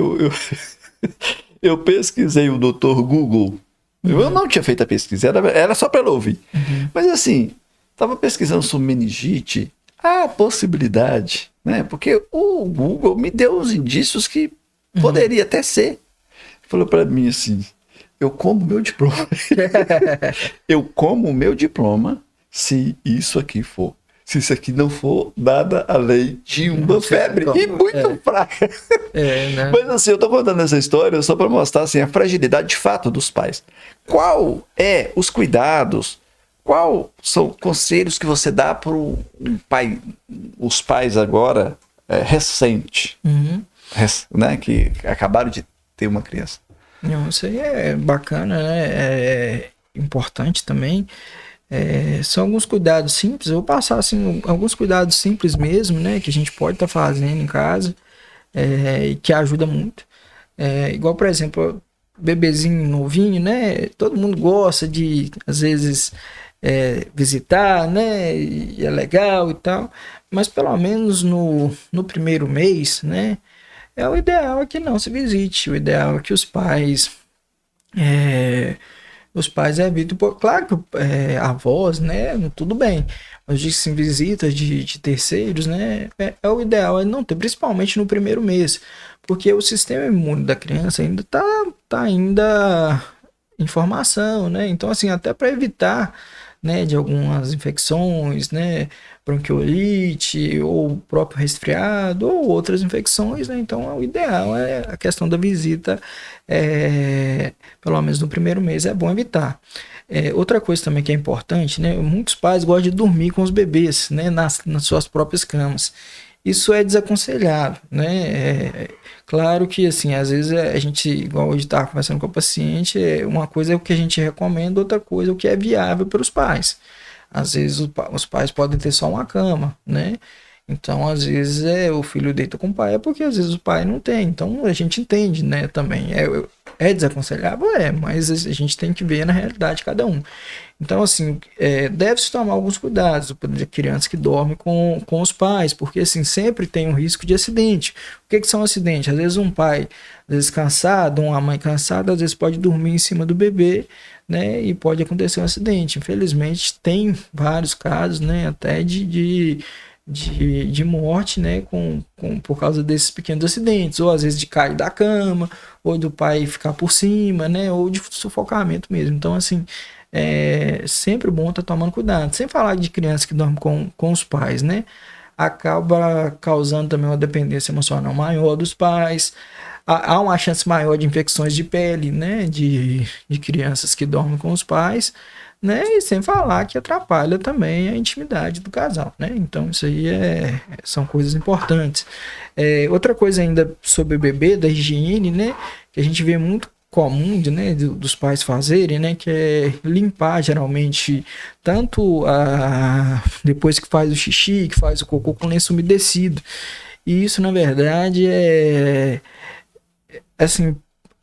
eu pesquisei o Dr. Google. Eu não tinha feito a pesquisa, era só para ela ouvir. Mas assim, estava pesquisando sobre meningite, a possibilidade, né? Porque o Google me deu uns indícios que poderia até ser. Ele falou para mim assim, eu como meu diploma. Eu como o meu diploma se isso aqui for. Se isso aqui não for nada além de uma febre e muito fraca. Né? Mas assim, eu tô contando essa história só para mostrar assim, a fragilidade de fato dos pais. Qual é os cuidados, qual são conselhos que você dá para um pai, os pais agora recente, né, que acabaram de ter uma criança? Não, isso aí é bacana, né? É importante também. São alguns cuidados simples, eu vou passar assim, alguns cuidados simples mesmo, né, que a gente pode estar fazendo em casa, e que ajuda muito. Igual, por exemplo, bebezinho novinho, né, todo mundo gosta de, às vezes, visitar, né, e é legal e tal, mas pelo menos no primeiro mês, né, o ideal é que não se visite, o ideal é que os pais evitam, claro que avós, né, tudo bem, mas disse visitas de terceiros, né, o ideal é não ter, principalmente no primeiro mês, porque o sistema imune da criança ainda tá ainda em formação, né, então assim, até para evitar, né, de algumas infecções, né, bronquiolite, ou próprio resfriado, ou outras infecções, né, então o ideal é a questão da visita, pelo menos no primeiro mês, é bom evitar. Outra coisa também que é importante, né, muitos pais gostam de dormir com os bebês, né, nas suas próprias camas. Isso é desaconselhável, né? Claro que, assim, às vezes a gente, igual hoje estava conversando com o paciente, uma coisa é o que a gente recomenda, outra coisa é o que é viável para os pais. Às vezes os pais podem ter só uma cama, né? Então, às vezes, o filho deita com o pai, porque às vezes o pai não tem. Então, a gente entende, né, também. É desaconselhável? Mas a gente tem que ver na realidade cada um. Então, assim, deve-se tomar alguns cuidados de crianças que dormem com os pais, porque, assim, sempre tem um risco de acidente. O que são acidentes? Às vezes um pai, às vezes cansado, uma mãe cansada, às vezes pode dormir em cima do bebê, né, e pode acontecer um acidente. Infelizmente, tem vários casos, né, até de morte, né, por causa desses pequenos acidentes, ou às vezes de cair da cama, ou do pai ficar por cima, né, ou de sufocamento mesmo. Então, assim, sempre bom estar tomando cuidado. Sem falar de crianças que dormem com os pais, né, acaba causando também uma dependência emocional maior dos pais. Há uma chance maior de infecções de pele, né, de crianças que dormem com os pais, né, e sem falar que atrapalha também a intimidade do casal, né, então isso aí são coisas importantes. Outra coisa ainda sobre o bebê, da higiene, né, que a gente vê muito comum, né, dos pais fazerem, né, que é limpar geralmente tanto depois que faz o xixi, que faz o cocô com lenço umedecido, e isso na verdade assim,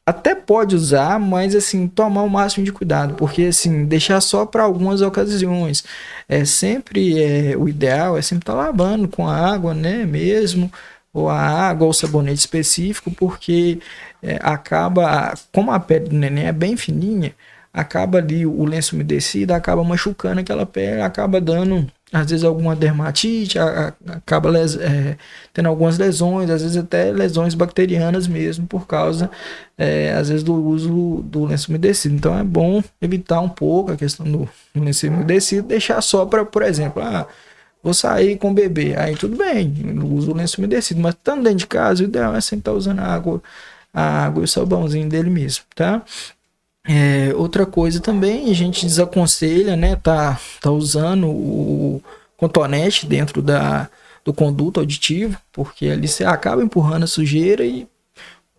até pode usar, mas assim, tomar o máximo de cuidado, porque assim, deixar só para algumas ocasiões. O ideal é sempre estar lavando com a água, né, mesmo, ou a água ou sabonete específico, porque como a pele do neném é bem fininha, acaba ali o lenço umedecido, acaba machucando aquela pele, acaba dando às vezes alguma dermatite, acaba tendo algumas lesões, às vezes até lesões bacterianas mesmo, por causa, às vezes, do uso do lenço umedecido. Então é bom evitar um pouco a questão do lenço umedecido, deixar só para, por exemplo, vou sair com o bebê, aí tudo bem, uso o lenço umedecido, mas estando dentro de casa, o ideal é sempre estar usando a água e o sabãozinho dele mesmo, tá? Outra coisa também, a gente desaconselha, né, tá usando o cotonete dentro do conduto auditivo, porque ali você acaba empurrando a sujeira e,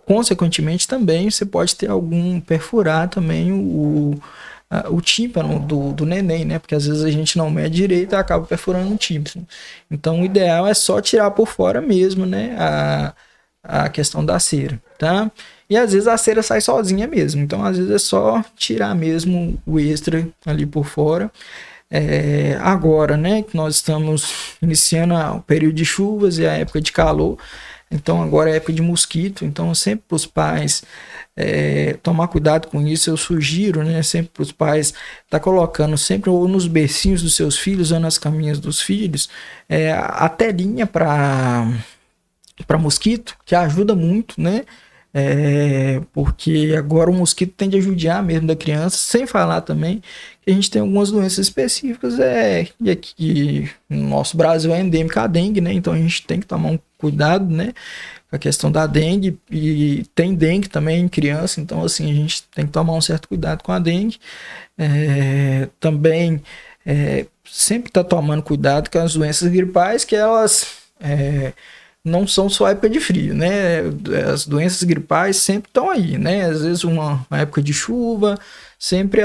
consequentemente, também você pode ter perfurar também o tímpano do neném, né, porque às vezes a gente não mede direito e acaba perfurando o tímpano. Então, o ideal é só tirar por fora mesmo, né, a questão da cera, tá? E às vezes a cera sai sozinha mesmo. Então, às vezes é só tirar mesmo o extra ali por fora. Agora, né, que nós estamos iniciando o período de chuvas e a época de calor. Então, agora é época de mosquito. Então, sempre para os pais tomar cuidado com isso. Eu sugiro, né, sempre para os pais estar colocando sempre ou nos bercinhos dos seus filhos ou nas caminhas dos filhos a telinha para mosquito, que ajuda muito, né? Porque agora o mosquito tende a judiar mesmo da criança, sem falar também que a gente tem algumas doenças específicas, e aqui no nosso Brasil é endêmica a dengue, né? Então a gente tem que tomar um cuidado, né? Com a questão da dengue, e tem dengue também em criança, então assim, a gente tem que tomar um certo cuidado com a dengue. Também sempre tá tomando cuidado com as doenças gripais, que elas não são só época de frio, né? As doenças gripais sempre estão aí, né? Às vezes uma época de chuva, sempre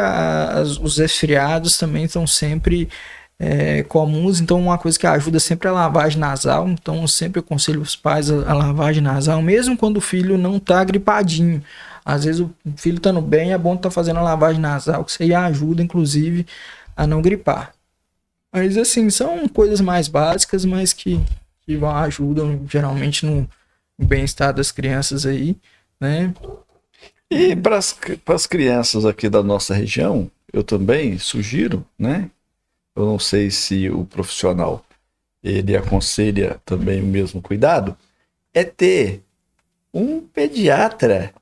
os resfriados também estão sempre comuns. Então, uma coisa que ajuda sempre é a lavagem nasal. Então, eu sempre aconselho os pais a lavagem nasal, mesmo quando o filho não está gripadinho. Às vezes o filho estando bem, é bom estar fazendo a lavagem nasal, que isso aí ajuda, inclusive, a não gripar. Mas, assim, são coisas mais básicas, mas que ajudam geralmente no bem-estar das crianças aí, né? E para as crianças aqui da nossa região, eu também sugiro, né? Eu não sei se o profissional ele aconselha também o mesmo cuidado, é ter um pediatra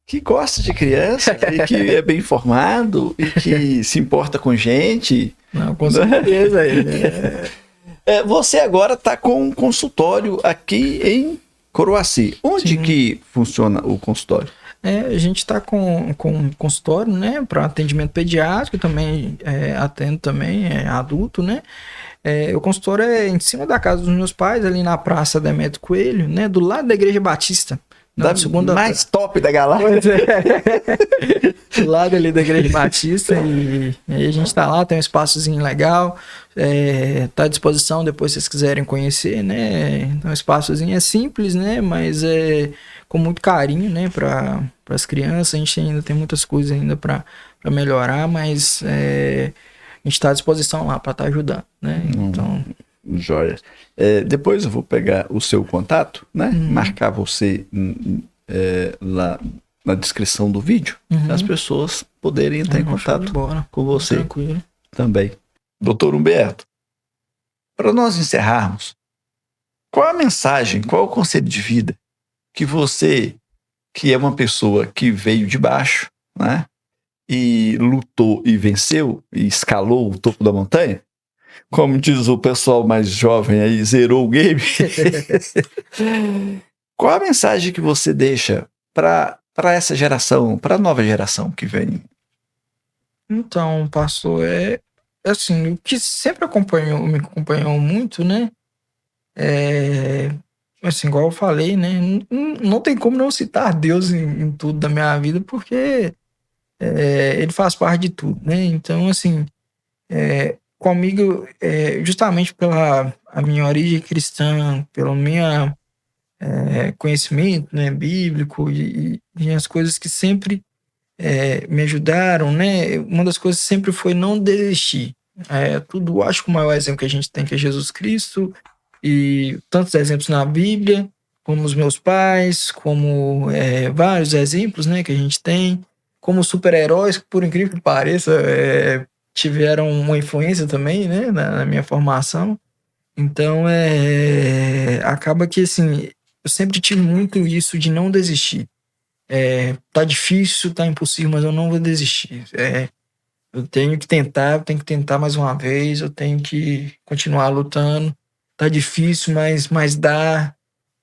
que gosta de criança, e que é bem informado e que se importa com gente. Não, com certeza. Você agora está com um consultório aqui em Coroaci. Onde Sim. que funciona o consultório? A gente está com um consultório, né, para atendimento pediátrico, também atendo também adulto, né. O consultório é em cima da casa dos meus pais, ali na Praça Demetrio Coelho, né, do lado da Igreja Batista. Da mais top da galáxia. Do lado ali da Igreja Batista, e aí a gente tá lá, tem um espaçozinho legal, tá à disposição depois se vocês quiserem conhecer, né? Então, o espaçozinho é simples, né? Mas com muito carinho, né? Para as crianças. A gente ainda tem muitas coisas ainda para melhorar, mas a gente está à disposição lá para estar ajudando, né? Então, joia. Depois eu vou pegar o seu contato, né? Marcar você lá na descrição do vídeo, para as pessoas poderem entrar em contato com você. Tranquilo. Também. Doutor Humberto, para nós encerrarmos, qual a mensagem, qual o conselho de vida que você, que é uma pessoa que veio de baixo, né? E lutou e venceu, e escalou o topo da montanha, como diz o pessoal mais jovem aí, zerou o game. Qual a mensagem que você deixa para essa geração, para a nova geração que vem? Então, pastor, assim, o que sempre me acompanhou muito, né? Assim, igual eu falei, né? Não tem como não citar Deus em tudo da minha vida, porque ele faz parte de tudo, né? Então, assim, comigo, justamente pela a minha origem cristã, pela minha conhecimento, né, bíblico e as coisas que sempre me ajudaram, né? Uma das coisas sempre foi não desistir. Tudo, acho que o maior exemplo que a gente tem que é Jesus Cristo e tantos exemplos na Bíblia, como os meus pais, como vários exemplos, né, que a gente tem, como super-heróis que, por incrível que pareça, tiveram uma influência também, né, na minha formação. Então, acaba que, assim, eu sempre tive muito isso de não desistir. Tá difícil, tá impossível, mas eu não vou desistir. Eu tenho que tentar mais uma vez, eu tenho que continuar lutando. Tá difícil, mas dá.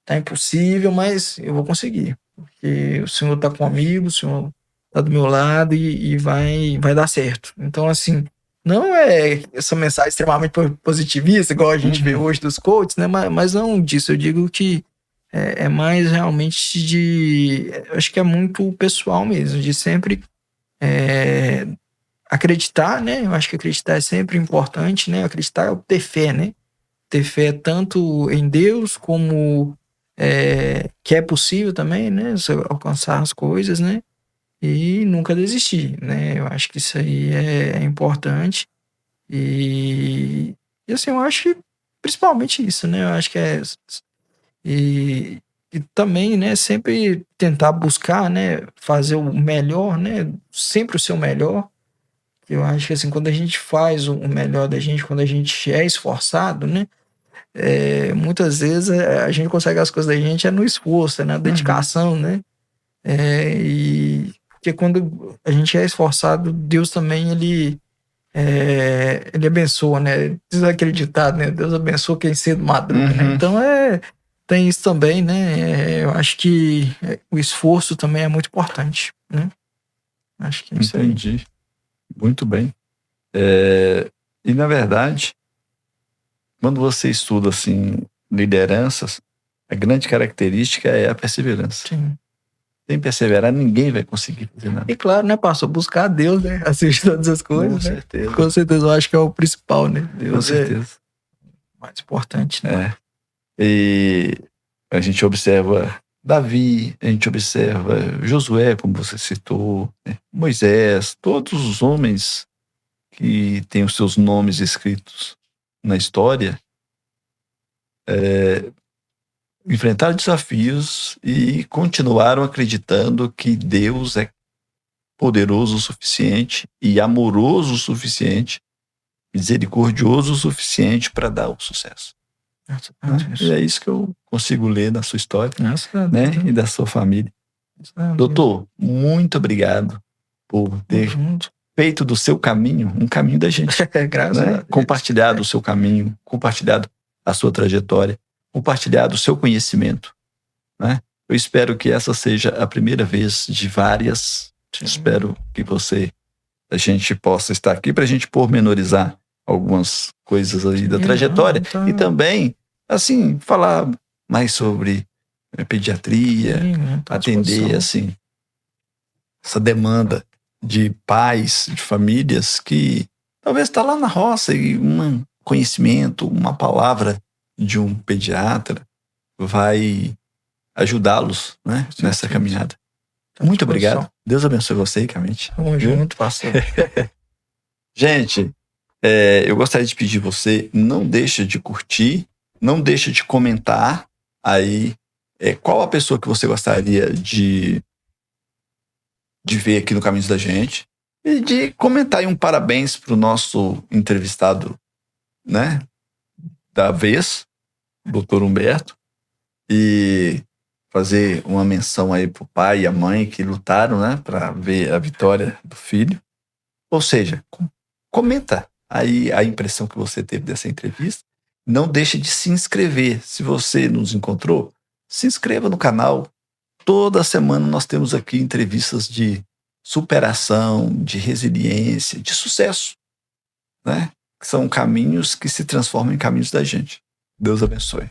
Tá impossível, mas eu vou conseguir. Porque o Senhor tá comigo, o Senhor tá do meu lado e vai dar certo. Então, assim, não é essa mensagem extremamente positivista, igual a gente vê hoje dos coaches, né? Mas não disso. Eu digo que é mais realmente acho que é muito pessoal mesmo, de sempre acreditar, né? Eu acho que acreditar é sempre importante, né? Acreditar é ter fé, né? Ter fé tanto em Deus como que é possível também, né? Você alcançar as coisas, né? E nunca desistir, né? Eu acho que isso aí é importante. E assim, eu acho que principalmente isso, né? Eu acho que e, e também, né? Sempre tentar buscar, né? Fazer o melhor, né? Sempre o seu melhor. Eu acho que assim, quando a gente faz o melhor da gente, quando a gente é esforçado, né? Muitas vezes a gente consegue as coisas da gente no esforço, na dedicação, né? E porque quando a gente é esforçado, Deus também ele abençoa, né? Diz aquele ditado, né? Deus abençoa quem cedo madruga, né? Então tem isso também, né? Eu acho que o esforço também é muito importante, né? Acho que é isso aí. Entendi. Muito bem. E, na verdade, quando você estuda, assim, lideranças, a grande característica é a perseverança. Sim. Sem perseverar, ninguém vai conseguir fazer nada. E claro, né, pastor? Buscar a Deus, né? Assistir todas as coisas, Com né? certeza. Com certeza, eu acho que é o principal, né? Deus Com certeza. é mais importante, né? E a gente observa Davi, a gente observa Josué, como você citou, né? Moisés, todos os homens que têm os seus nomes escritos na história, enfrentaram desafios e continuaram acreditando que Deus é poderoso o suficiente e amoroso o suficiente, misericordioso o suficiente para dar o sucesso. E é isso que eu consigo ler na sua história, né? E da sua família. Doutor, muito obrigado por ter feito do seu caminho um caminho da gente. Graças a Deus. Compartilhado o seu caminho, compartilhado a sua trajetória, compartilhado o seu conhecimento, né? Eu espero que essa seja a primeira vez de várias. Espero que a gente possa estar aqui para a gente pormenorizar algumas coisas aí da trajetória e também, assim, falar mais sobre pediatria, atender, assim, essa demanda de pais, de famílias que talvez está lá na roça e um conhecimento, uma palavra de um pediatra vai ajudá-los, né, nessa caminhada. Muito obrigado. Deus abençoe você ricamente. Tamo junto, pastor. Gente, eu gostaria de pedir você, não deixa de curtir, não deixa de comentar aí qual a pessoa que você gostaria de ver aqui no Caminhos da Gente e de comentar aí um parabéns para o nosso entrevistado, né, da vez, Dr. Humberto, e fazer uma menção aí pro pai e a mãe que lutaram, né, para ver a vitória do filho. Ou seja, comenta aí a impressão que você teve dessa entrevista. Não deixe de se inscrever. Se você nos encontrou, se inscreva no canal. Toda semana nós temos aqui entrevistas de superação, de resiliência, de sucesso, né? Que são caminhos que se transformam em caminhos da gente. Deus abençoe.